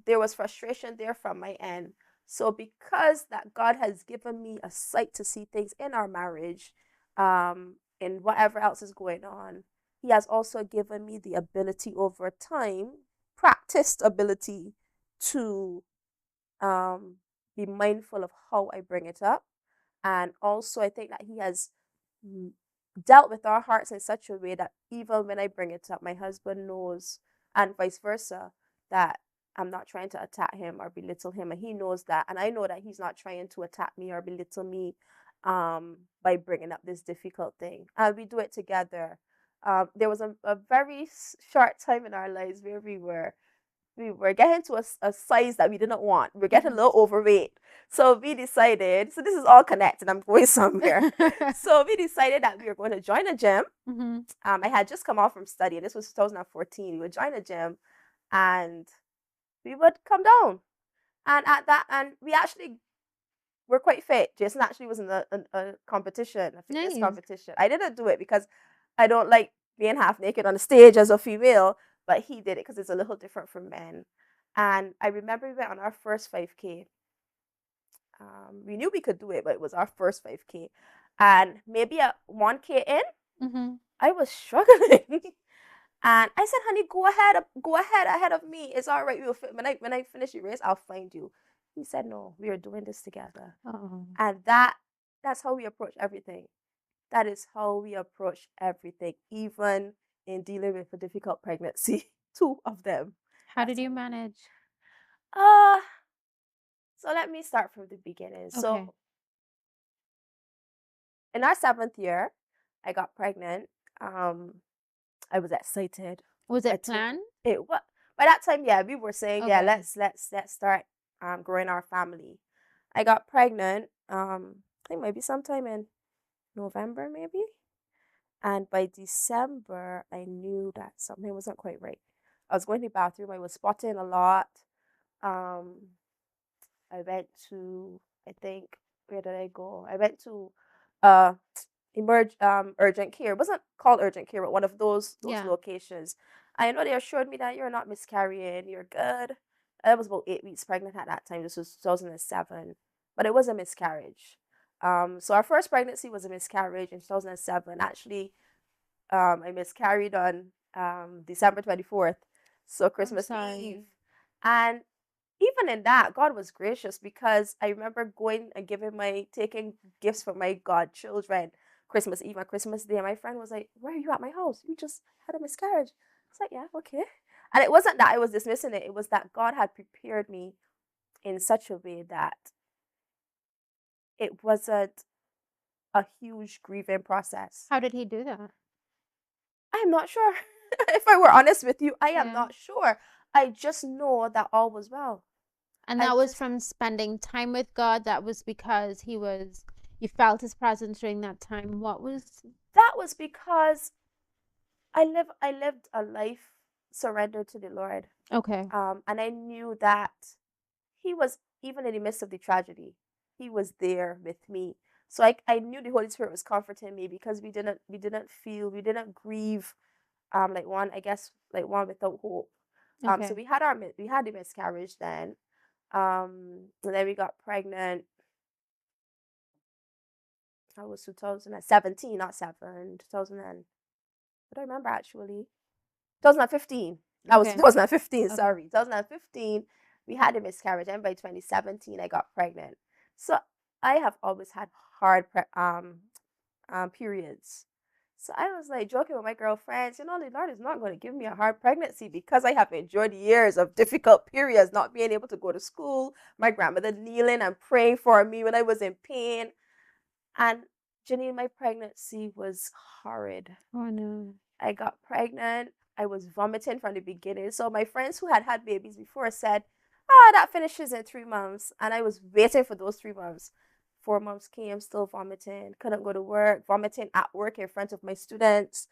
there was frustration there from my end. So because that God has given me a sight to see things in our marriage, and whatever else is going on, he has also given me the ability over time, practiced ability to be mindful of how I bring it up. And also I think that he has dealt with our hearts in such a way that even when I bring it up, my husband knows, and vice versa, that I'm not trying to attack him or belittle him, and he knows that, and I know that he's not trying to attack me or belittle me by bringing up this difficult thing. And we do it together. There was a very short time in our lives where we were getting to a size that we didn't want. We were getting a little overweight. So we decided, so this is all connected, I'm going somewhere. So we decided that we were going to join a gym. I had just come off from study. This was 2014. We would join a gym and we would come down. And we actually were quite fit. Jason actually was in a competition, a fitness Nice. competition. I didn't do it because I don't like being half naked on the stage as a female, but he did it because it's a little different for men. And I remember we went on our first 5K. We knew we could do it, but it was our first 5K. And maybe at 1K in, I was struggling. And I said, honey, go ahead of me. It's all right. We'll when I finish the race, I'll find you. He said, no, we are doing this together. And that's how we approach everything. That is how we approach everything, even in dealing with a difficult pregnancy. 2 of them. How did you manage? So let me start from the beginning. Okay. So in our 7th year, I got pregnant. I was excited. Was it planned? It was. By that time, yeah, we were saying, Okay. yeah, let's start growing our family. I got pregnant. I think maybe sometime in November, maybe. And by December, I knew that something wasn't quite right. I was going to the bathroom. I was spotting a lot. I went to, I think, where did I go? I went to urgent care. It wasn't called urgent care, but one of those Yeah. locations. I know they assured me that you're not miscarrying, you're good. I was about 8 weeks pregnant at that time. This was 2007, but it was a miscarriage. So our first pregnancy was a miscarriage in 2007. Actually, I miscarried on December 24th, so Christmas sorry. Eve. And even in that, God was gracious, because I remember going and taking gifts for my godchildren Christmas Eve and Christmas Day. And my friend was like, where are you at my house? You just had a miscarriage. I was like, yeah, okay. And it wasn't that I was dismissing it. It was that God had prepared me in such a way that it wasn't a huge grieving process. How did he do that? I'm not sure. If I were honest with you, I am Yeah. not sure. I just know that all was well. And I that was just- from spending time with God. That was because you felt his presence during that time. What was? That was because I lived a life surrendered to the Lord. Okay. And I knew that he was, even in the midst of the tragedy, he was there with me. So I knew the Holy Spirit was comforting me, because we didn't grieve like one without hope. Okay. So we had the miscarriage then. And then we got pregnant. That was 2017, not 7, 2000 and, what do I remember actually? 2015. That was Okay. 2015, Okay. sorry. 2015, we had a miscarriage, and by 2017, I got pregnant. So I have always had hard periods. So I was like joking with my girlfriends, the Lord is not going to give me a hard pregnancy, because I have enjoyed years of difficult periods, not being able to go to school, my grandmother kneeling and praying for me when I was in pain. And Janine, my pregnancy was horrid. Oh no. I got pregnant. I was vomiting from the beginning. So my friends who had babies before said, that finishes in 3 months. And I was waiting for those 3 months. 4 months came, still vomiting, couldn't go to work, vomiting at work in front of my students,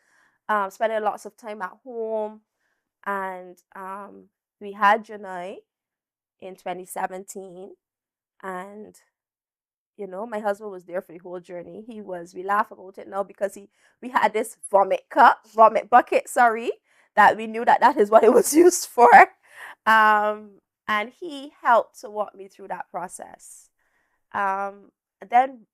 spending lots of time at home. And we had Janai in 2017. And my husband was there for the whole journey. We laugh about it now, because we had this vomit bucket, that we knew that is what it was used for. And he helped to walk me through that process. Then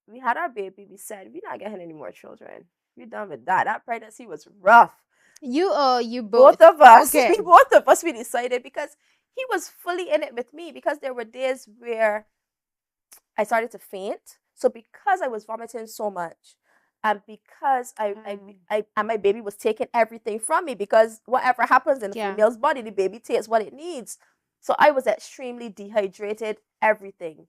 we had our baby. We said, we're not getting any more children. We're done with that. That pregnancy was rough. You Both of us. Okay. Both of us, we decided, because he was fully in it with me, because there were days where I started to faint. So because I was vomiting so much, And because and my baby was taking everything from me, because whatever happens in the female's body, the baby takes what it needs. So I was extremely dehydrated, everything.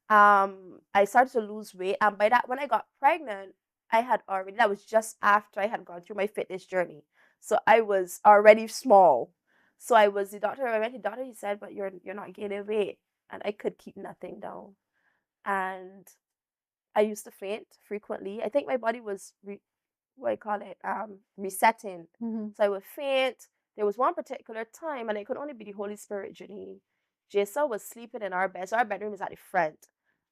I started to lose weight, and by that, when I got pregnant, that was just after I had gone through my fitness journey. So I was already small. So I went to the doctor, he said, but you're not gaining weight. And I could keep nothing down. And I used to faint frequently. I think my body was resetting. So I would faint. There was one particular time, and it could only be the Holy Spirit, Janine. Jason was sleeping in our bed. So our bedroom is at the front.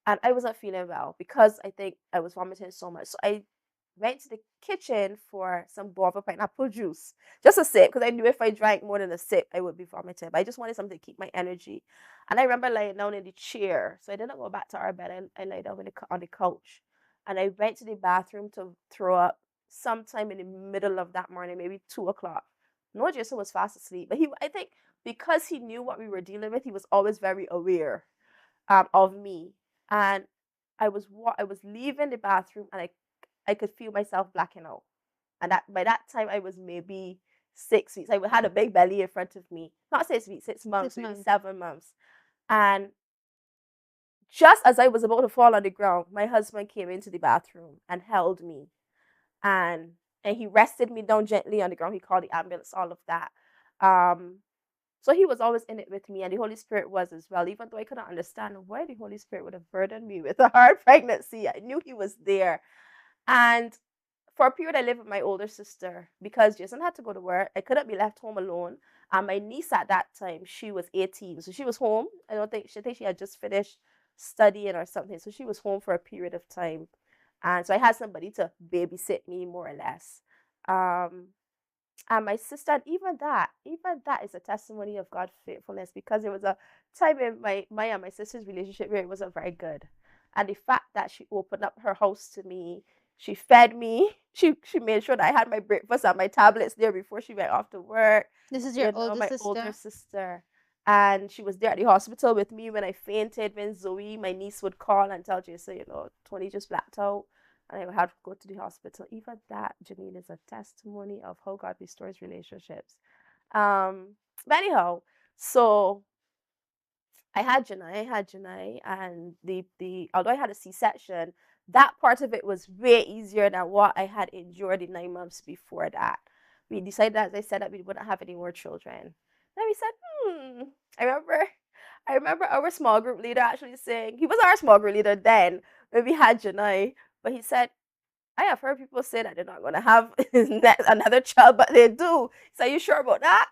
And I wasn't feeling well because I think I was vomiting so much. So I went to the kitchen for some guava pineapple juice, just a sip, because I knew if I drank more than a sip, I would be vomiting. But I just wanted something to keep my energy. And I remember lying down in the chair. So I didn't go back to our bed. I lay down on the couch. And I went to the bathroom to throw up sometime in the middle of that morning, maybe 2 o'clock. No, Jason was fast asleep. But I think because he knew what we were dealing with, he was always very aware of me. And I was leaving the bathroom, and I could feel myself blacking out. And by that time, I was maybe 6 weeks. I had a big belly in front of me. Not 6 weeks, 6 months, maybe 7 months. And just as I was about to fall on the ground, my husband came into the bathroom and held me. And he rested me down gently on the ground. He called the ambulance, all of that. So he was always in it with me, and the Holy Spirit was as well. Even though I couldn't understand why the Holy Spirit would have burdened me with a hard pregnancy, I knew he was there. And for a period, I lived with my older sister because Jason had to go to work. I couldn't be left home alone. And my niece at that time, she was 18. So she was home. I think she had just finished studying or something. So she was home for a period of time. And so I had somebody to babysit me, more or less. And my sister, even that is a testimony of God's faithfulness, because there was a time in my and my sister's relationship where it wasn't very good. And the fact that she opened up her house to me, she fed me, she made sure that I had my breakfast and my tablets there before she went off to work. This is your older my sister? older sister. And she was there at the hospital with me when I fainted, when Zoe, my niece, would call and tell Jason, Toni just blacked out. And I would have to go to the hospital. Even that, Janine, is a testimony of how God restores relationships. But anyhow, so I had Janai, and the although I had a C-section, that part of it was way easier than what I had endured in 9 months before that. We decided, as I said, that we wouldn't have any more children. Then we said, I remember our small group leader actually saying, he was our small group leader then, when we had Janai, but he said, I have heard people say that they're not going to have another child, but they do. So are you sure about that?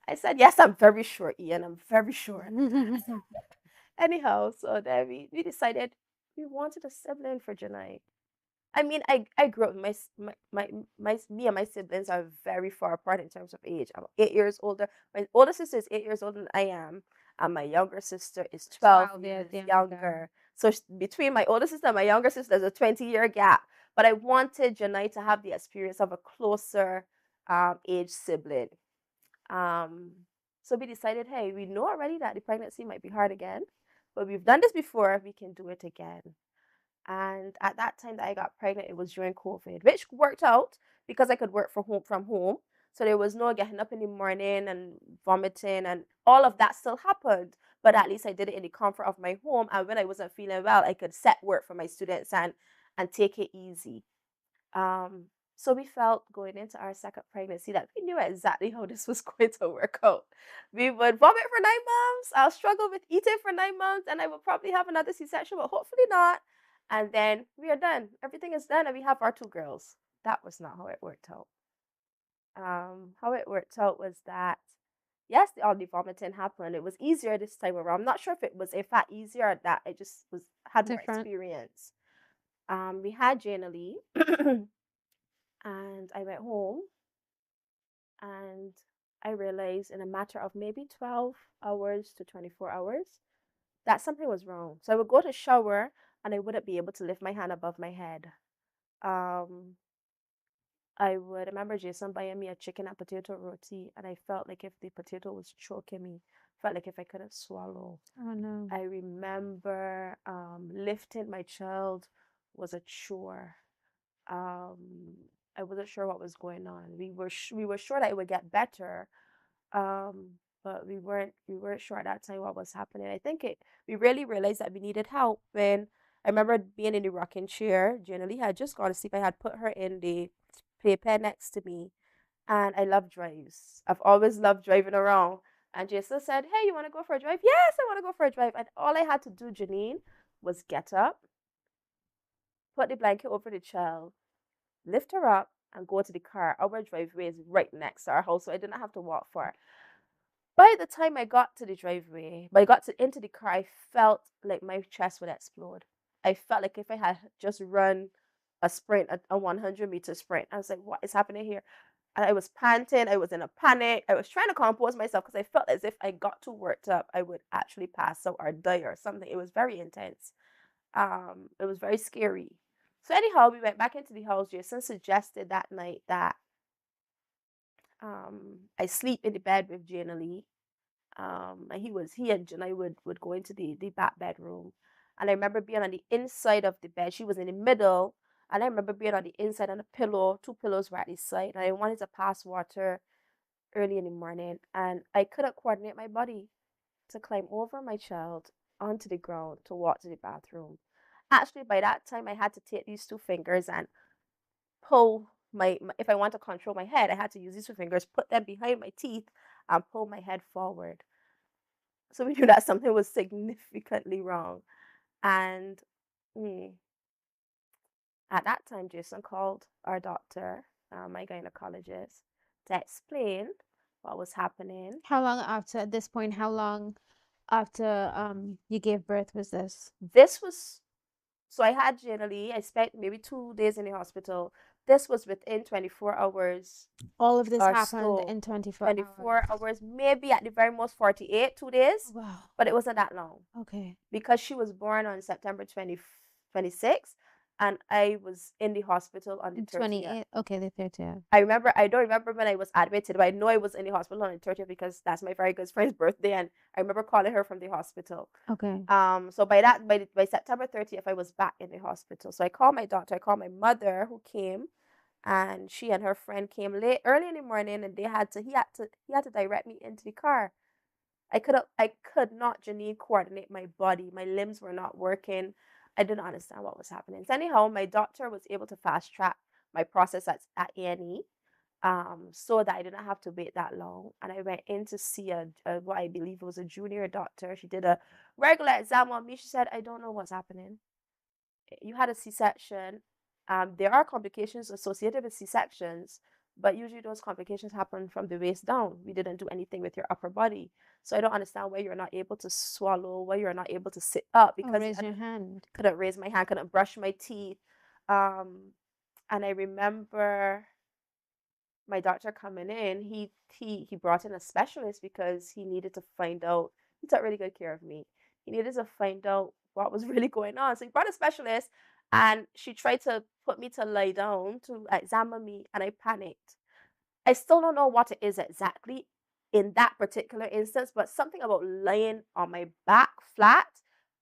I said, yes, I'm very sure, Ian. I'm very sure. Anyhow, so then we decided we wanted a sibling for Janai. I mean, I grew up, me and my siblings are very far apart in terms of age. I'm 8 years older. My older sister is 8 years older than I am, and my younger sister is 12 years younger. So between my older sister and my younger sister, there's a 20-year gap. But I wanted Janai to have the experience of a closer age sibling. So we decided, hey, we know already that the pregnancy might be hard again, but we've done this before, we can do it again. And at that time that I got pregnant, it was during COVID, which worked out because I could work from home. So there was no getting up in the morning and vomiting, and all of that still happened. But at least I did it in the comfort of my home. And when I wasn't feeling well, I could set work for my students and take it easy. So we felt going into our second pregnancy that we knew exactly how this was going to work out. We would vomit for 9 months. I'll struggle with eating for 9 months, and I will probably have another C-section, but hopefully not. And then we are done. Everything is done, and we have our 2 girls. That was not how it worked out. How it worked out was that, yes, all the vomiting happened. It was easier this time around. I'm not sure if it was in fact easier or that I just had more experience. We had Jane Lee, and I went home, and I realized in a matter of maybe 12 hours to 24 hours that something was wrong. So I would go to shower, and I wouldn't be able to lift my hand above my head. I would remember Jason buying me a chicken and potato roti, and I felt like if the potato was choking me, felt like if I couldn't swallow. Oh no. I remember lifting my child was a chore. I wasn't sure what was going on. We were sure that it would get better, um, but we weren't sure at that time what was happening. I think we really realized that we needed help when I remember being in the rocking chair. Generally had just gone to sleep. I had put her in the playpen next to me, and I love drives. I've always loved driving around. And Jason said, "Hey, you want to go for a drive?" Yes, I want to go for a drive. And all I had to do, Janine, was get up, put the blanket over the child, lift her up, and go to the car. Our driveway is right next to our house, so I didn't have to walk far. By the time I got to the driveway, but I got into the car, I felt like my chest would explode. I felt like if I had just run a sprint, a 100-meter sprint. I was like, what is happening here? And I was panting. I was in a panic. I was trying to compose myself because I felt as if I got too worked up, I would actually pass out or die or something. It was very intense. It was very scary. So anyhow, we went back into the house. Jason suggested that night that I sleep in the bed with Jana Lee. And he and Jana would go into the back bedroom. And I remember being on the inside of the bed. She was in the middle. And I remember being on the inside on a pillow. Two pillows were at the side. And I wanted to pass water early in the morning. And I couldn't coordinate my body to climb over my child onto the ground to walk to the bathroom. Actually, by that time, I had to take these two fingers and pull if I want to control my head, I had to use these two fingers, put them behind my teeth, and pull my head forward. So we knew that something was significantly wrong. And at that time, Jason called our doctor, my gynecologist, to explain what was happening. How long after, at this point, how long after you gave birth was this? This was, so I had generally, I spent maybe 2 days in the hospital. This was within 24 hours. All of this or happened so. in 24 24 hours, maybe at the very most 48, 2 days. Wow. But it wasn't that long Okay. because she was born on September 26th and I was in the hospital on the 30th. 28. Okay, the 30th. I don't remember when I was admitted, but I know I was in the hospital on the 30th because that's my very good friend's birthday, and I remember calling her from the hospital. Okay. So by September 30th, I was back in the hospital. So I called my doctor, I called my mother who came, and she and her friend came early in the morning, and he had to direct me into the car. I could not, Janine, coordinate my body. My limbs were not working. I didn't understand what was happening. So anyhow, my doctor was able to fast track my process at A&E, so that I didn't have to wait that long. And I went in to see what I believe was a junior doctor. She did a regular exam on me. She said, "I don't know what's happening. You had a C-section. There are complications associated with C-sections, but usually those complications happen from the waist down. We didn't do anything with your upper body. So I don't understand why you're not able to swallow, why you're not able to sit up." Because raise your hand. Couldn't raise my hand, couldn't brush my teeth. And I remember my doctor coming in, he brought in a specialist because he needed to find out. He took really good care of me. He needed to find out what was really going on. So he brought a specialist, and she tried to put me to lie down to examine me, and I panicked. I still don't know what it is exactly in that particular instance, but something about lying on my back flat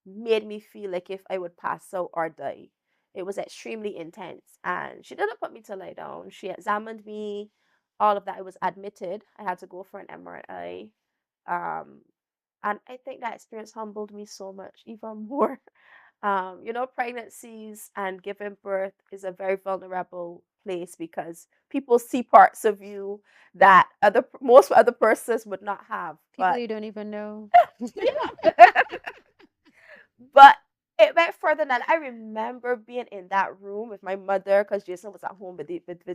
made me feel like if I would pass out or die. It was extremely intense. And she didn't put me to lie down. She examined me, all of that. I was admitted. I had to go for an MRI. And I think that experience humbled me so much, even more. Pregnancies and giving birth is a very vulnerable place because people see parts of you that most other persons would not have. People you don't even know. But it went further than I remember being in that room with my mother because Jason was at home with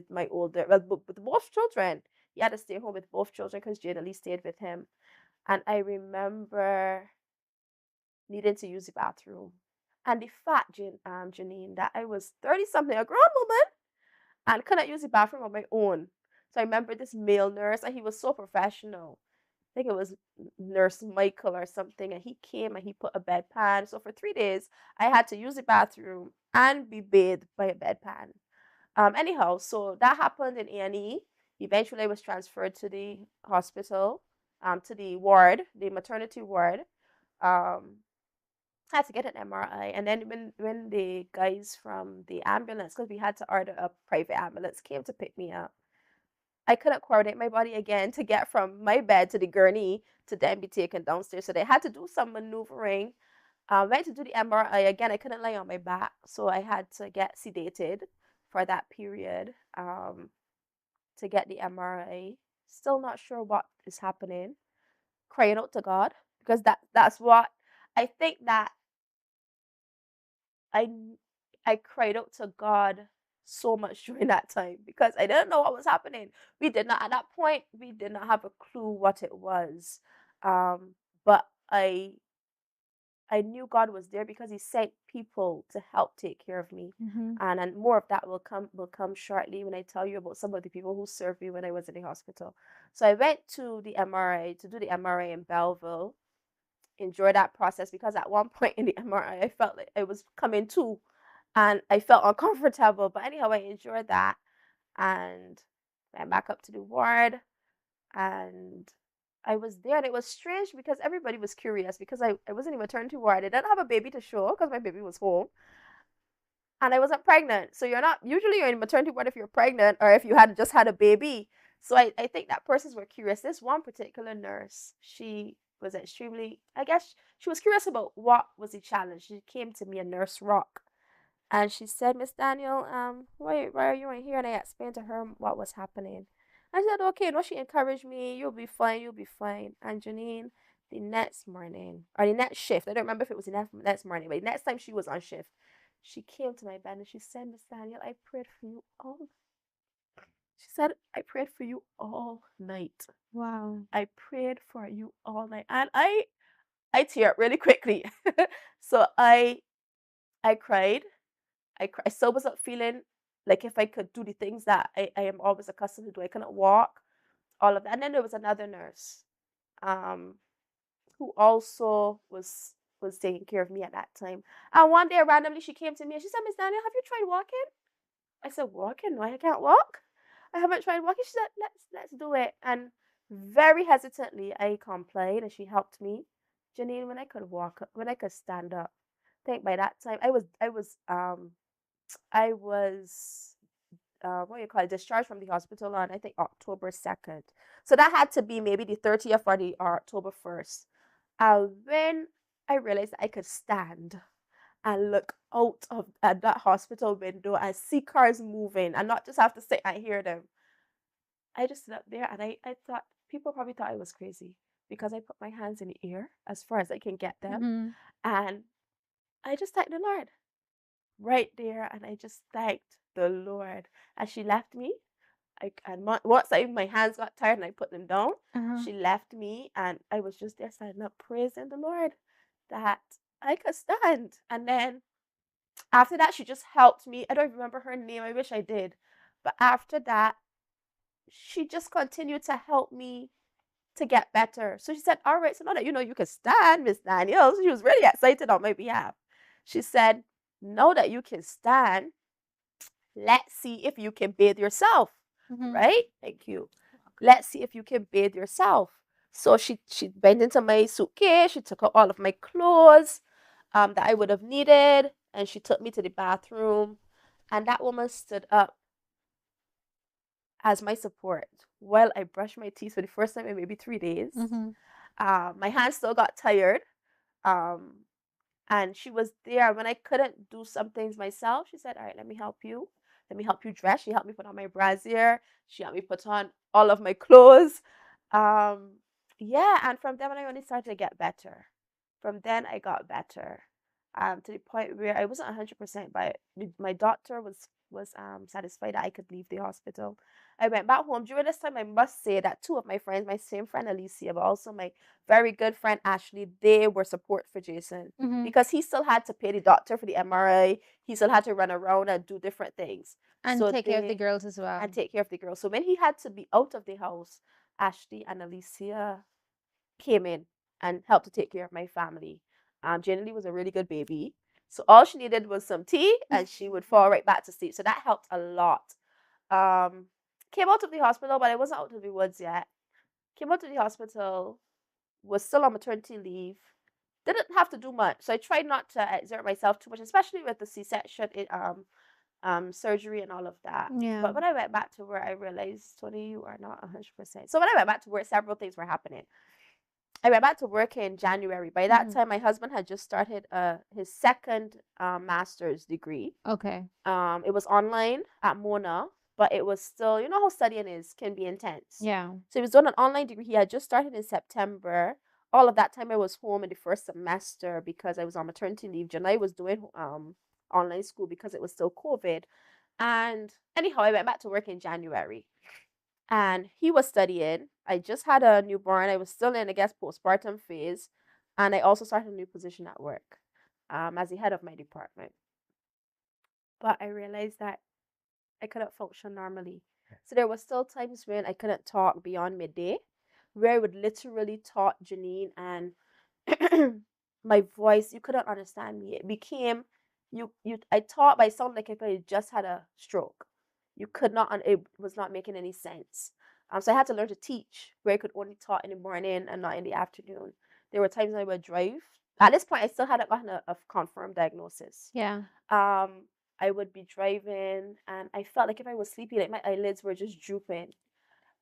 my with both children. He had to stay home with both children because Jane at least stayed with him. And I remember needing to use the bathroom. And the fact, Janine, that I was 30-something, a grown woman, and couldn't use the bathroom on my own. So I remember this male nurse, and he was so professional. I think it was Nurse Michael or something, and he came and he put a bedpan. So for 3 days, I had to use the bathroom and be bathed by a bedpan. Anyhow, so that happened in A&E. Eventually, I was transferred to the hospital, to the ward, the maternity ward. I had to get an MRI. And then when the guys from the ambulance, because we had to order a private ambulance, came to pick me up, I couldn't coordinate my body again to get from my bed to the gurney to then be taken downstairs. So they had to do some maneuvering. Went to do the MRI again. I couldn't lay on my back, so I had to get sedated for that period to get the MRI. Still not sure what is happening. Crying out to God, because that's what I think that I I cried out to God so much during that time because I didn't know what was happening. We did not, at that point, we did not have a clue what it was. But I knew God was there because He sent people to help take care of me, and more of that will come shortly when I tell you about some of the people who served me when I was in the hospital. So I went to the MRI to do the MRI in Belleville. Enjoy that process because at one point in the MRI, I felt like I was coming to, and I felt uncomfortable. But anyhow, I enjoyed that and went back up to the ward, and I was there, and it was strange because everybody was curious because I wasn't in maternity ward. I didn't have a baby to show because my baby was home, and I wasn't pregnant. So you're in maternity ward if you're pregnant or if you had just had a baby. So I think that persons were curious. This one particular nurse, she was extremely, I guess she was curious about what was the challenge. She came to me, a Nurse Rock, and she said, Miss Daniel, why are you in here? And I explained to her what was happening. I said, okay. No, she encouraged me. You'll be fine. You'll be fine. And Janine, the next morning, or the next shift, I don't remember if it was the next morning, but the next time she was on shift, she came to my bed and she said, Miss Daniel, I prayed for you all. She said, I prayed for you all night. Wow. I prayed for you all night. And I tear up really quickly. So I cried. I still wasn't feeling like if I could do the things that I am always accustomed to do. I couldn't walk, all of that. And then there was another nurse um, who also was taking care of me at that time. And one day randomly she came to me and she said, Miss Daniel, have you tried walking? I said, walking? No, I can't walk. I haven't tried walking. She said, let's do it. And very hesitantly I complied and she helped me. Janine, when I could walk, when I could stand up, I think by that time I was what you call it, discharged from the hospital on I think October 2nd. So that had to be maybe the 30th or the October 1st. When I realized that I could stand and look out of at that hospital window and see cars moving and not just have to sit and hear them, I just stood up there and I thought people probably thought I was crazy because I put my hands in the air as far as I can get them, and I just thanked the Lord right there, and I just thanked the Lord. And she left me. Once my hands got tired and I put them down, she left me, and I was just there standing up, praising the Lord that I could stand. And then after that, she just helped me. I don't remember her name. I wish I did. But after that, she just continued to help me to get better. So she said, all right, so now that you know you can stand, Miss Daniels, she was really excited on my behalf. She said, now that you can stand, let's see if you can bathe yourself. Right? Thank you. Let's see if you can bathe yourself. So she went into my suitcase, she took out all of my clothes that I would have needed, and she took me to the bathroom. And that woman stood up as my support while I brushed my teeth for the first time in maybe 3 days. My hands still got tired. And she was there when I couldn't do some things myself. She said, all right, let me help you. Let me help you dress. She helped me put on my brassiere. She helped me put on all of my clothes. Yeah, and from then on, I only started to get better. From then, I got better to the point where I wasn't 100%, but my doctor was satisfied that I could leave the hospital. I went back home. During this time, I must say that two of my friends, my same friend Alicia, but also my very good friend Ashley, they were support for Jason because he still had to pay the doctor for the MRI. He still had to run around and do different things. And So take care of the girls as well. And take care of the girls. So when he had to be out of the house, Ashley and Alicia came in and helped to take care of my family. Jenny was a really good baby. So all she needed was some tea and she would fall right back to sleep. So that helped a lot. Came out of the hospital, but I wasn't out of the woods yet. Came out of the hospital, was still on maternity leave. didn't have to do much. So I tried not to exert myself too much, especially with the C-section, surgery and all of that. Yeah. But when I went back to work, I realized, Toni, you are not 100%. So when I went back to work, several things were happening. I went back to work in January. By that time, my husband had just started his second master's degree. Okay. It was online at Mona, but it was still, you know how studying can be intense. Yeah. So he was doing an online degree. He had just started in September. All of that time I was home in the first semester because I was on maternity leave. Janai was doing online school because it was still COVID. And anyhow, I went back to work in January. And he was studying. I just had a newborn. I was still in, I guess, postpartum phase. And I also started a new position at work as the head of my department. But I realized that I couldn't function normally. So there was still times when I couldn't talk beyond midday, where I would literally talk Janine and my voice, you couldn't understand me. It became I thought I sounded like if I just had a stroke. You could not it was not making any sense. So I had to learn to teach where I could only talk in the morning and not in the afternoon. There were times when I would drive. At this point I still hadn't gotten a confirmed diagnosis. Yeah. I would be driving and I felt like if I was sleepy, like my eyelids were just drooping.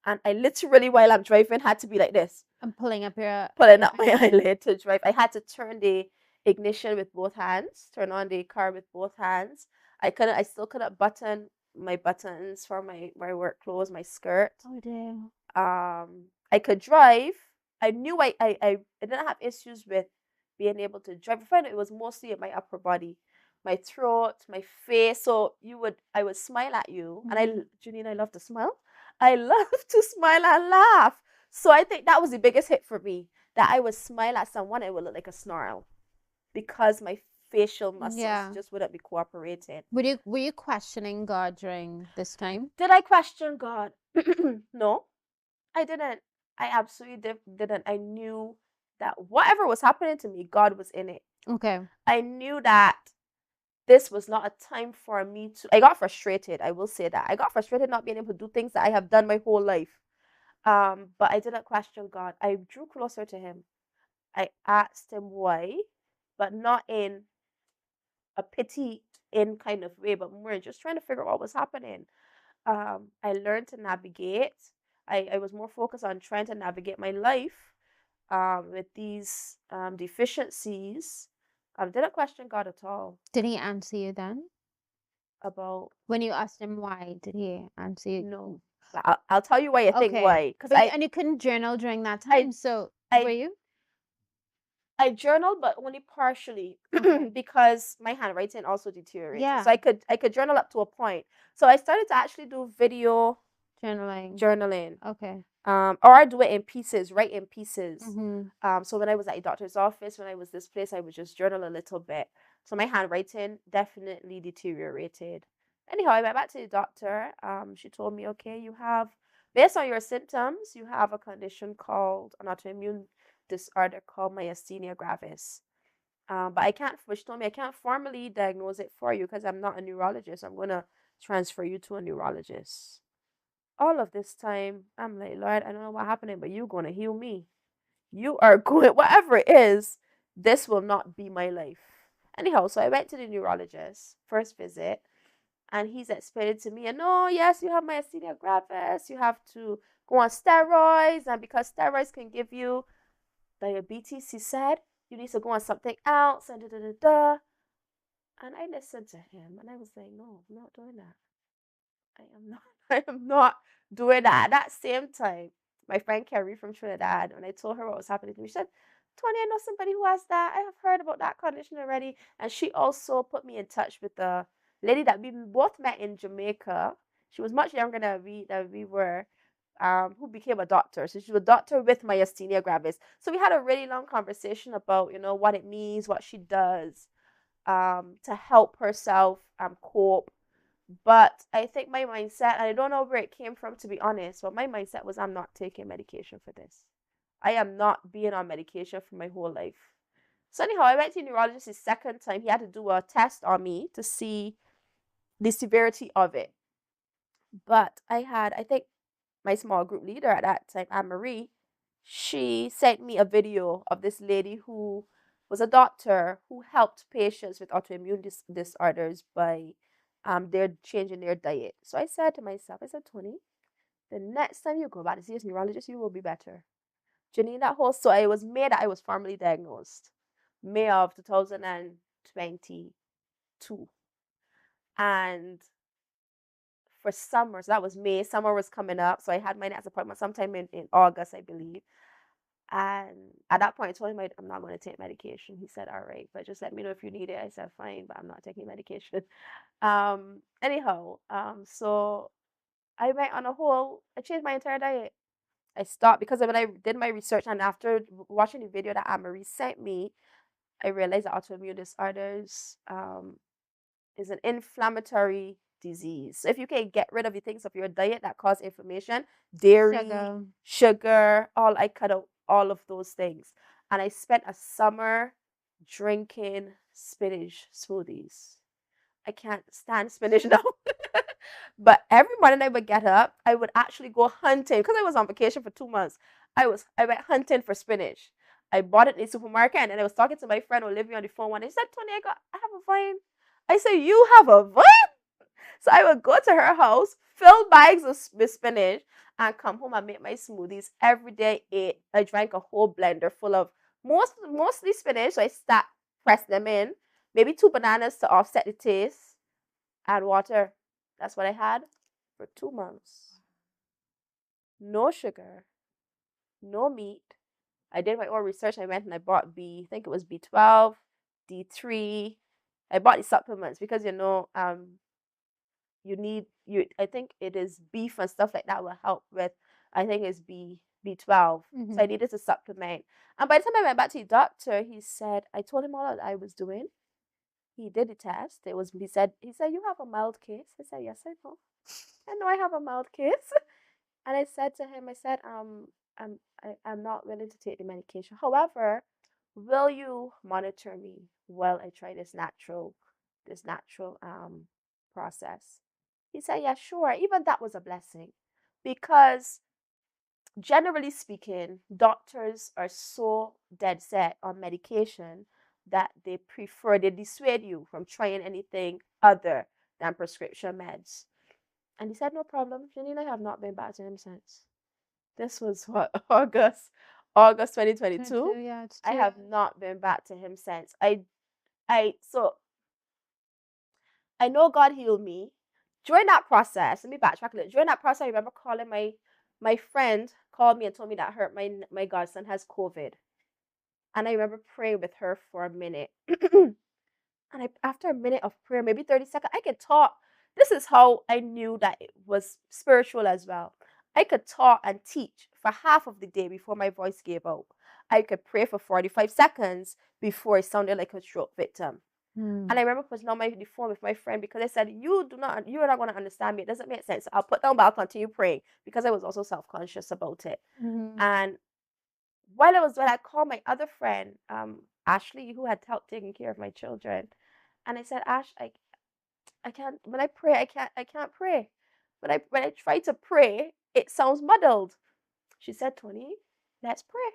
And I literally, while I'm driving, had to be like this. I'm pulling up my eyelid to drive. I had to turn the ignition with both hands, turn on the car with both hands. I still couldn't button my buttons for my work clothes, my skirt. Oh dear. I could drive. I knew I didn't have issues with being able to drive. I found it was mostly in my upper body, my throat, my face. So I would smile at you, and Janine, I love to smile. I love to smile and laugh. So I think that was the biggest hit for me, that I would smile at someone, it would look like a snarl because my facial muscles just wouldn't be cooperating. Were you questioning God during this time? Did I question God? No, I didn't. I absolutely didn't. I knew that whatever was happening to me, God was in it. Okay. I knew that this was not a time for me to. I got frustrated. I will say that. I got frustrated not being able to do things that I have done my whole life. But I didn't question God. I drew closer to Him. I asked Him why, but not in a pity in kind of way, but more just trying to figure out what was happening. I learned to navigate. I was more focused on trying to navigate my life with these deficiencies. I didn't question God at all. Did He answer you then? About when you asked Him why, did He answer you? No. I'll tell you why I think why. And you couldn't journal during that time, were you? I journaled, but only partially because my handwriting also deteriorated. Yeah. So I could journal up to a point. So I started to actually do video journaling. Okay. Or I do it in pieces, write in pieces. Mm-hmm. So when I was at a doctor's office, when I was this place, I would just journal a little bit. So my handwriting definitely deteriorated. Anyhow, I went back to the doctor. She told me, okay, you have, based on your symptoms, you have a condition called an autoimmune disorder called myasthenia gravis. But she told me I can't formally diagnose it for you because I'm not a neurologist. I'm going to transfer you to a neurologist. All of this time, I'm like, Lord, I don't know what happened, but you're going to heal me. You are going, whatever it is, this will not be my life. Anyhow, so I went to the neurologist, first visit, and he's explained to me, yes, you have myasthenia gravis, you have to go on steroids, and because steroids can give you diabetes, he said, you need to go on something else, and da-da-da-da. And I listened to him, and I was like, no, I'm not doing that. I am not doing that. At that same time, my friend Carrie from Trinidad, when I told her what was happening to me, she said, Toni, I know somebody who has that. I have heard about that condition already. And she also put me in touch with the lady that we both met in Jamaica. She was much younger than we were, who became a doctor. So she was a doctor with myasthenia gravis. So we had a really long conversation about, what it means, what she does to help herself cope. But I think my mindset, and I don't know where it came from, to be honest, but my mindset was, I'm not taking medication for this. I am not being on medication for my whole life. So anyhow, I went to a neurologist the second time. He had to do a test on me to see the severity of it. But I think my small group leader at that time, Anne-Marie, she sent me a video of this lady who was a doctor who helped patients with autoimmune disorders by their changing their diet. So I said to myself, I said, Toni, the next time you go back to see this neurologist, you will be better. Janine, that whole, so it was May that I was formally diagnosed, May of 2022. And for summer, so that was May, summer was coming up. So I had my next appointment sometime in August, I believe. And at that point, I told him I'm not going to take medication. He said, all right, but just let me know if you need it. I said, fine, but I'm not taking medication. So I went on I changed my entire diet. I stopped because when I did my research and after watching the video that Anne-Marie sent me, I realized that autoimmune disorders is an inflammatory disease. So if you can get rid of the things of your diet that cause inflammation, dairy, sugar, I cut out all of those things. And I spent a summer drinking spinach smoothies. I can't stand spinach now. But every morning I would get up, I would actually go hunting because I was on vacation for 2 months. I went hunting for spinach. I bought it in the supermarket, and then I was talking to my friend Olivia on the phone one day. She said, Toni, I have a vine. I said, you have a vine? So I would go to her house, fill bags with spinach, and come home and make my smoothies every day. I drank a whole blender full of mostly spinach. So I press them in, maybe 2 bananas to offset the taste, and water. That's what I had for 2 months. No sugar, no meat. I did my own research. I went and I bought I think it was B12, D3. I bought the supplements because I think it is beef and stuff like that will help with, I think it's B12. So I needed to supplement. And by the time I went back to the doctor, I told him all that I was doing. He did the test. He said, you have a mild case. I said, yes, I know. I know I have a mild case. And I said to him, I'm not willing to take the medication. However, will you monitor me while I try this natural process? He said, yeah, sure. Even that was a blessing because generally speaking, doctors are so dead set on medication that they dissuade you from trying anything other than prescription meds. And he said, no problem. Janine, I have not been back to him since. This was what, August 2022. Yeah, I have not been back to him since. So I know God healed me. During that process, let me backtrack a little. During that process, I remember calling my friend called me and told me that my godson has COVID. And I remember praying with her for a minute. And after a minute of prayer, maybe 30 seconds, I could talk. This is how I knew that it was spiritual as well. I could talk and teach for half of the day before my voice gave out. I could pray for 45 seconds before it sounded like a stroke victim. And I remember putting on the phone with my friend because I said, you are not going to understand me. It doesn't make sense. I'll put down, but I'll continue praying because I was also self-conscious about it. And while I was doing, I called my other friend, Ashley, who had helped taking care of my children. And I said, Ash, I can't, when I pray, I can't pray. When I try to pray, it sounds muddled. She said, Toni, let's pray.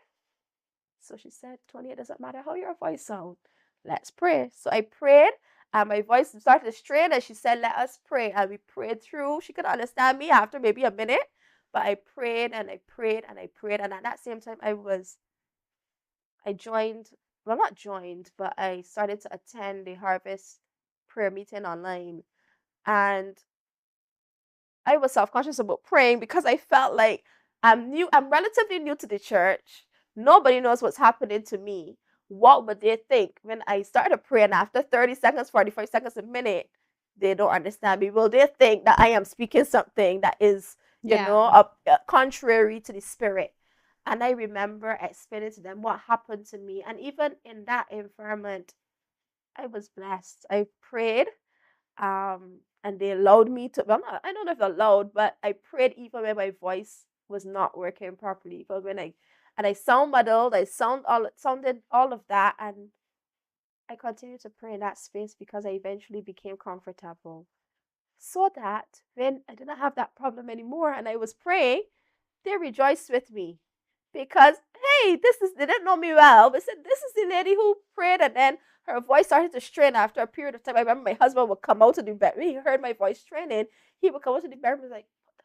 So she said, Toni, it doesn't matter how your voice sounds. Let's pray. So I prayed and my voice started to strain and she said, let us pray. And we prayed through. She could understand me after maybe a minute, but I prayed and I prayed and I prayed. And at that same time, I joined, well, not joined, but I started to attend the Harvest prayer meeting online. And I was self-conscious about praying because I felt like I'm relatively new to the church. Nobody knows what's happening to me. What would they think when I started praying after 30 seconds, 45 seconds, a minute? They don't understand me. Will they think that I am speaking something that is, contrary to the spirit? And I remember explaining to them what happened to me. And even in that environment, I was blessed. I prayed, and they allowed me to, I don't know if they're allowed, but I prayed even when my voice was not working properly. But and I sound muddled, sounded all of that, and I continued to pray in that space because I eventually became comfortable. So that when I didn't have that problem anymore and I was praying, they rejoiced with me because hey, they didn't know me well, but said, this is the lady who prayed, and then her voice started to strain after a period of time. I remember my husband would come out to the bedroom. He heard my voice straining. He would come out to the bedroom and was like, what the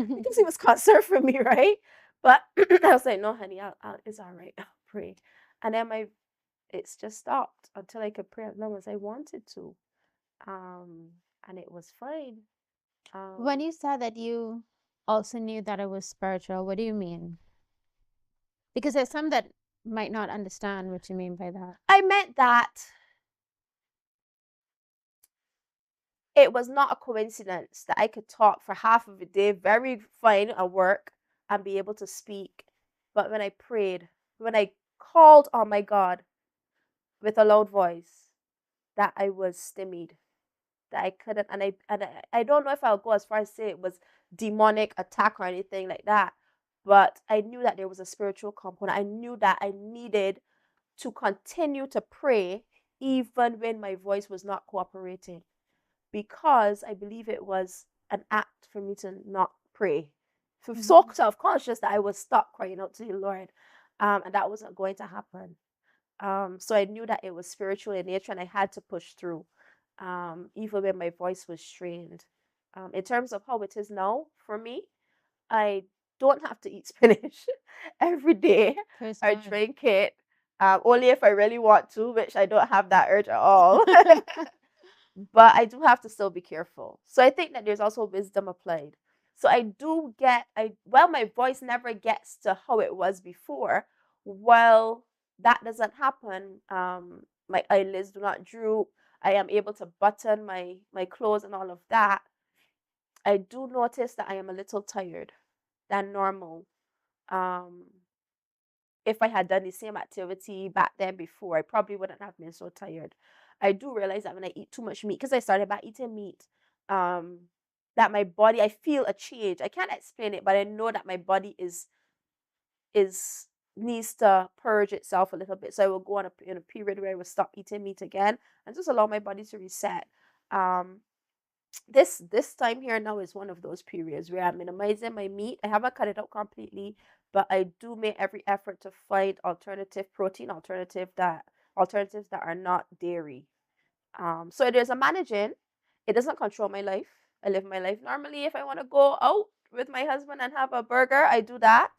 heck? Because he was concerned for me, right? But I was like, no, honey, it's all right. I'll pray. And then it's just stopped until I could pray as long as I wanted to. And it was fine. When you said that you also knew that it was spiritual, what do you mean? Because there's some that might not understand what you mean by that. I meant that it was not a coincidence that I could talk for half of a day very fine at work and be able to speak. But when I prayed, when I called on my God with a loud voice, that I was stymied, that I couldn't, and I don't know if I'll go as far as say it was demonic attack or anything like that, but I knew that there was a spiritual component. I knew that I needed to continue to pray even when my voice was not cooperating, because I believe it was an act for me to not pray. So self-conscious that I was stuck crying out to the Lord, and that wasn't going to happen. So I knew that it was spiritual in nature, and I had to push through, even when my voice was strained. In terms of how it is now for me, I don't have to eat spinach every day Praise or God. drink it, only if I really want to, which I don't have that urge at all. But I do have to still be careful. So I think that there's also wisdom applied. So well, my voice never gets to how it was before. Well, that doesn't happen. My eyelids do not droop. I am able to button my clothes and all of that. I do notice that I am a little tired than normal. Um, if I had done the same activity back then before, I probably wouldn't have been so tired. I do realize that when I eat too much meat, because I started by eating meat, that my body, I feel a change. I can't explain it, but I know that my body is needs to purge itself a little bit. So I will go on in a period where I will stop eating meat again and just allow my body to reset. This time here now is one of those periods where I'm minimizing my meat. I haven't cut it out completely, but I do make every effort to find alternative protein, alternatives that are not dairy. So there's a managing. It doesn't control my life. I live my life normally. If I want to go out with my husband and have a burger, I do that.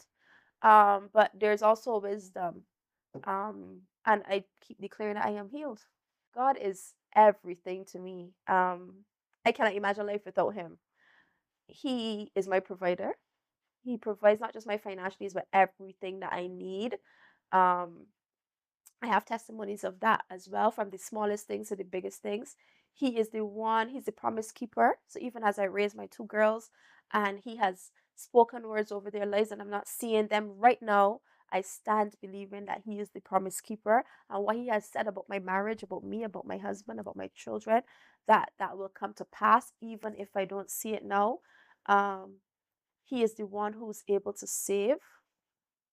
But there's also wisdom. And I keep declaring that I am healed. God is everything to me. I cannot imagine life without him. He is my provider. He provides not just my financial needs, but everything that I need. Um, I have testimonies of that as well, from the smallest things to the biggest things. He's the promise keeper. So even as I raise my two girls and he has spoken words over their lives and I'm not seeing them right now, I stand believing that he is the promise keeper, and what he has said about my marriage, about me, about my husband, about my children, that will come to pass even if I don't see it now. He is the one who's able to save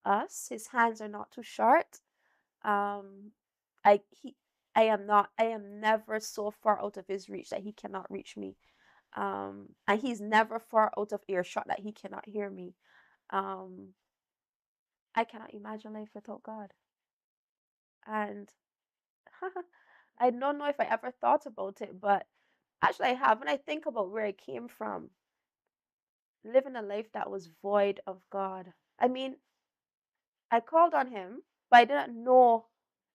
us. His hands are not too short. um I he I am never so far out of his reach that he cannot reach me. And he's never far out of earshot that he cannot hear me. um I cannot imagine life without God. And I don't know if I ever thought about it, but actually I have. When I think about where I came from, living a life that was void of God, I mean, I called on him, but I didn't know.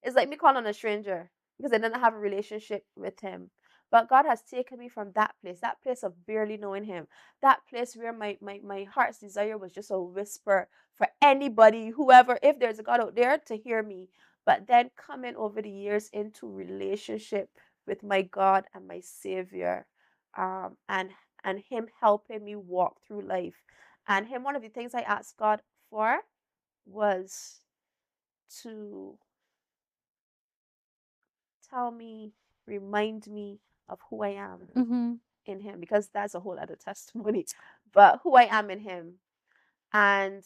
It's like me calling on a stranger because I didn't have a relationship with him. But God has taken me from that place of barely knowing him, that place where my heart's desire was just a whisper for anybody, whoever, if there's a God out there, to hear me. But then coming over the years into relationship with my God and my Savior, and him helping me walk through life. And him, one of the things I asked God for was to tell me, remind me of who I am Mm-hmm. in him, because that's a whole other testimony, but who I am in him. And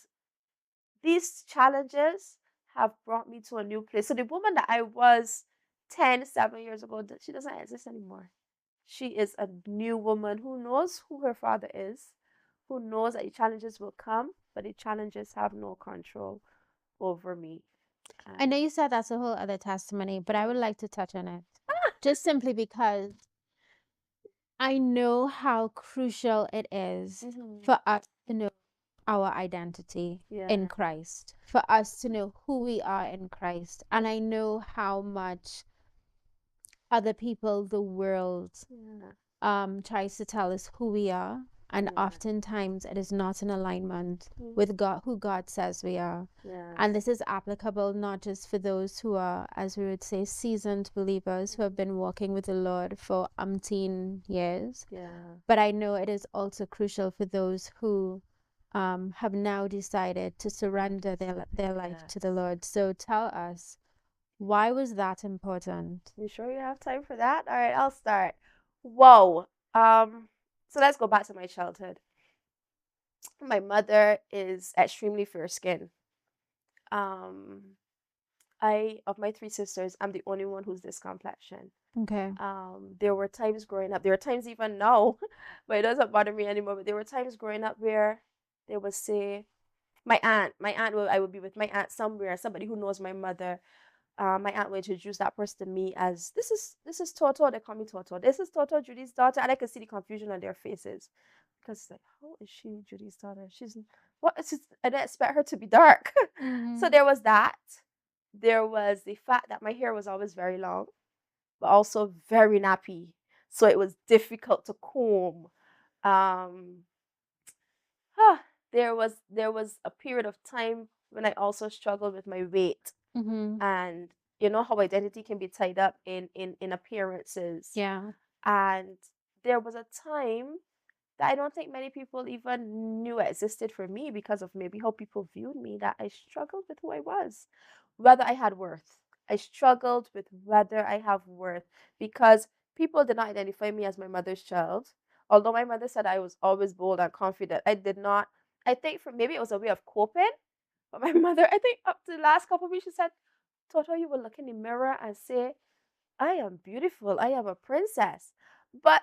these challenges have brought me to a new place. So the woman that I was 7 years ago, she doesn't exist anymore. She is a new woman who knows who her father is, who knows that the challenges will come, but the challenges have no control over me. I know you said that's a whole other testimony, but I would like to touch on it. Just simply because I know how crucial it is for us to know our identity in Christ, for us to know who we are in Christ. And I know how much other people, the world, tries to tell us who we are. And oftentimes it is not in alignment with God, who God says we are. And this is applicable not just for those who are, as we would say, seasoned believers who have been walking with the Lord for umpteen years. But I know it is also crucial for those who have now decided to surrender their life to the Lord. So tell us, why was that important? You sure you have time for that? All right, I'll start. Whoa. So let's go back to my childhood. My mother is extremely fair-skinned. Of my three sisters, I'm the only one who's this complexion. Okay. There were times growing up, there are times even now, but it doesn't bother me anymore. But there were times growing up where they would say, I would be with my aunt somewhere, somebody who knows my mother. My aunt would introduce that person to me as this is Toto. They call me Toto. This is Toto, Judy's daughter, and I could see the confusion on their faces because it's like, how is she Judy's daughter? She's what? I didn't expect her to be dark. So there was that. There was the fact that my hair was always very long, but also very nappy, so it was difficult to comb. Um, there was a period of time when I also struggled with my weight. And you know how identity can be tied up in appearances. Yeah. And there was a time that I don't think many people even knew existed for me because of maybe how people viewed me, that I struggled with who I was, whether I had worth. I struggled with whether I have worth because people did not identify me as my mother's child. Although my mother said I was always bold and confident, I did not. I think for maybe it was a way of coping. But my mother, I think up to the last couple of weeks, she said, Toto, you will look in the mirror and say, I am beautiful. I am a princess. But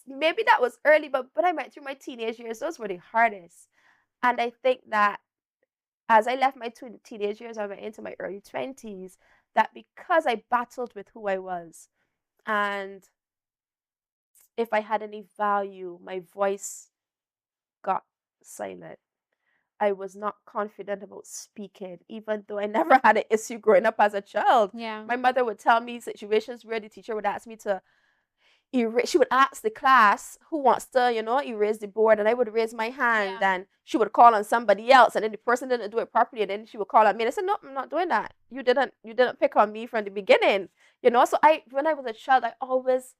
maybe that was early, but I went through my teenage years. Those were the hardest. And I think that as I left my teenage years, I went into my early 20s, that because I battled with who I was, and if I had any value, my voice got silent. I was not confident about speaking, even though I never had an issue growing up as a child. Yeah. My mother would tell me situations where the teacher would ask me to erase. She would ask the class who wants to, erase the board, and I would raise my hand, and she would call on somebody else, and then the person didn't do it properly, and then she would call on me. And I said, "No, I'm not doing that. You didn't pick on me from the beginning." So when I was a child, I always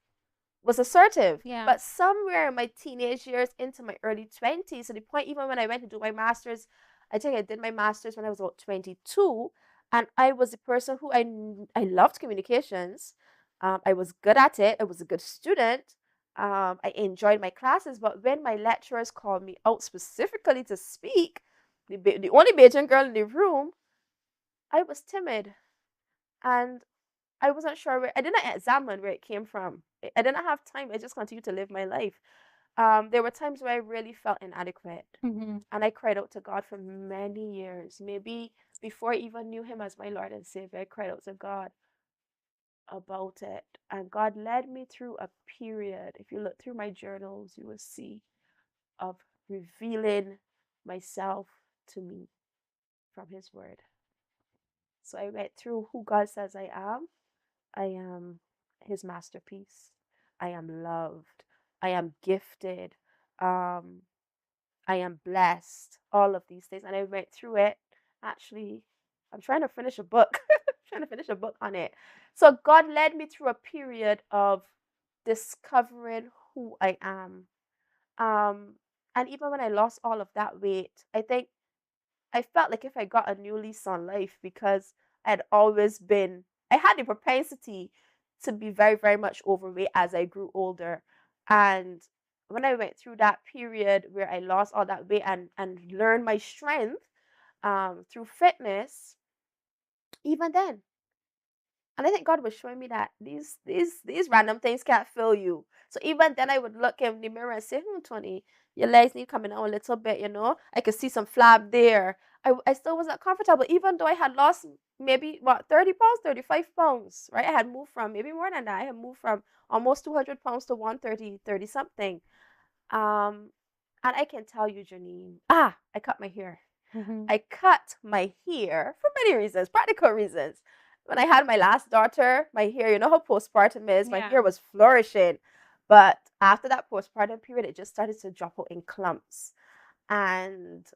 was assertive. Yeah. But somewhere in my teenage years into my early 20s, to the point even when I went to do my master's, I think I did my master's when I was about 22, and I was the person who I loved communications. I was good at it. I was a good student. I enjoyed my classes, but when my lecturers called me out specifically to speak, the only Bajan girl in the room, I was timid. And I wasn't sure I didn't examine where it came from. I didn't have time. I just continued to live my life. There were times where I really felt inadequate. And I cried out to God for many years. Maybe before I even knew Him as my Lord and Savior, I cried out to God about it. And God led me through a period. If you look through my journals, you will see of revealing myself to me from His Word. So I went through who God says I am. I am His masterpiece. I am loved. I am gifted. I am blessed. All of these things. And I went through it. Actually, I'm trying to finish a book. trying to finish a book on it. So God led me through a period of discovering who I am. And even when I lost all of that weight, I think I felt like if I got a new lease on life, because I had the propensity to be very, very much overweight as I grew older. And when I went through that period where I lost all that weight and learned my strength through fitness, even then, And I think God was showing me that these random things can't fill you. So even then I would look in the mirror and say, Tony, your legs need coming out a little bit, you know. I could see some flab there. I still wasn't comfortable, even though I had lost maybe 30 pounds, 35 pounds, right? I had moved from maybe more than that. I had moved from almost 200 pounds to 130, 30 something. And I can tell you, Janine, I cut my hair. I cut my hair for many reasons, practical reasons. When I had my last daughter, my hair, you know how postpartum is, my hair was flourishing. But after that postpartum period, it just started to drop out in clumps. And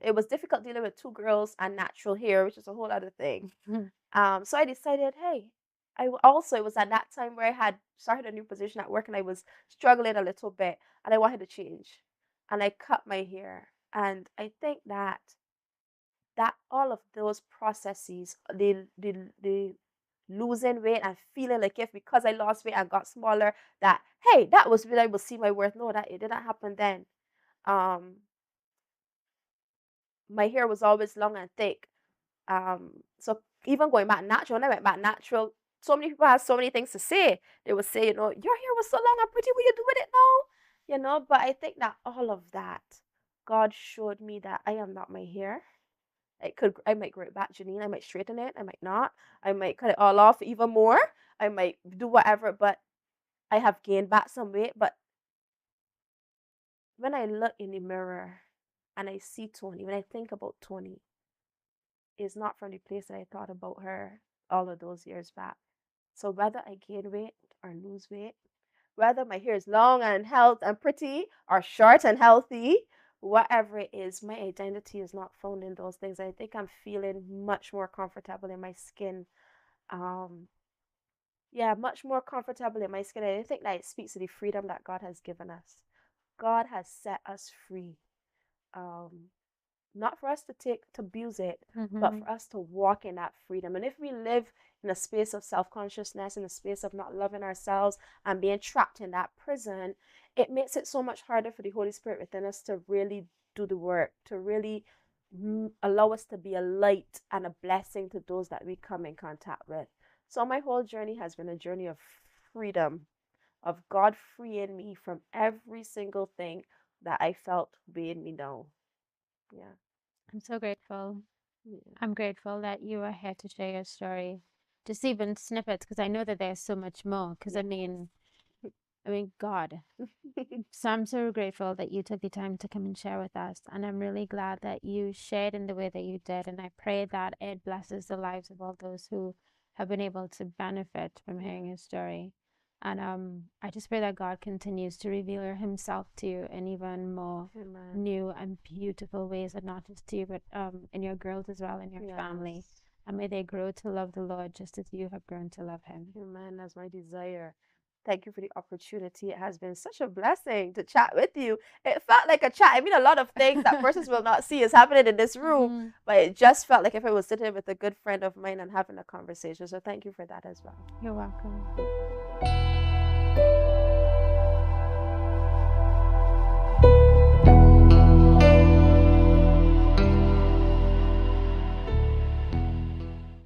it was difficult dealing with two girls and natural hair, which is a whole other thing. So I decided, hey, it was at that time where I had started a new position at work and I was struggling a little bit and I wanted to change. And I cut my hair. And I think that all of those processes, the losing weight and feeling like if because I lost weight and got smaller, that, hey, that was when I would see my worth. No, that it didn't happen then. My hair was always long and thick. So even going back natural, when I went back natural, so many people have so many things to say. They would say, you know, your hair was so long and pretty, what you do with it now? You know, but I think that all of that, God showed me that I am not my hair. I might grow it back, Janine. I might straighten it. I might not. I might cut it all off even more. I might do whatever, but I have gained back some weight. But when I look in the mirror and I see Toni, when I think about Toni, it's not from the place that I thought about her all of those years back. So whether I gain weight or lose weight, whether my hair is long and healthy and pretty or short and healthy, whatever it is, my identity is not found in those things. I think I'm feeling much more comfortable in my skin. Much more comfortable in my skin. And I think that it speaks to the freedom that God has given us. God has set us free. Not for us to abuse it, but for us to walk in that freedom. And if we live in a space of self-consciousness, in a space of not loving ourselves and being trapped in that prison, it makes it so much harder for the Holy Spirit within us to really do the work, to really allow us to be a light and a blessing to those that we come in contact with. So my whole journey has been a journey of freedom, of God freeing me from every single thing that I felt weighed me down. Yeah. I'm so grateful. I'm grateful that you are here to share your story. Just even snippets, because I know that there's so much more. Because I mean, God. So I'm so grateful that you took the time to come and share with us. And I'm really glad that you shared in the way that you did. And I pray that it blesses the lives of all those who have been able to benefit from hearing your story. And I just pray that God continues to reveal himself to you in even more new and beautiful ways, and not just to you, but in your girls as well, in your family. And may they grow to love the Lord just as you have grown to love him. Amen. That's my desire. Thank you for the opportunity. It has been such a blessing to chat with you. It felt like a chat. I mean, a lot of things that persons will not see is happening in this room, but it just felt like if I was sitting with a good friend of mine and having a conversation. So thank you for that as well. You're welcome.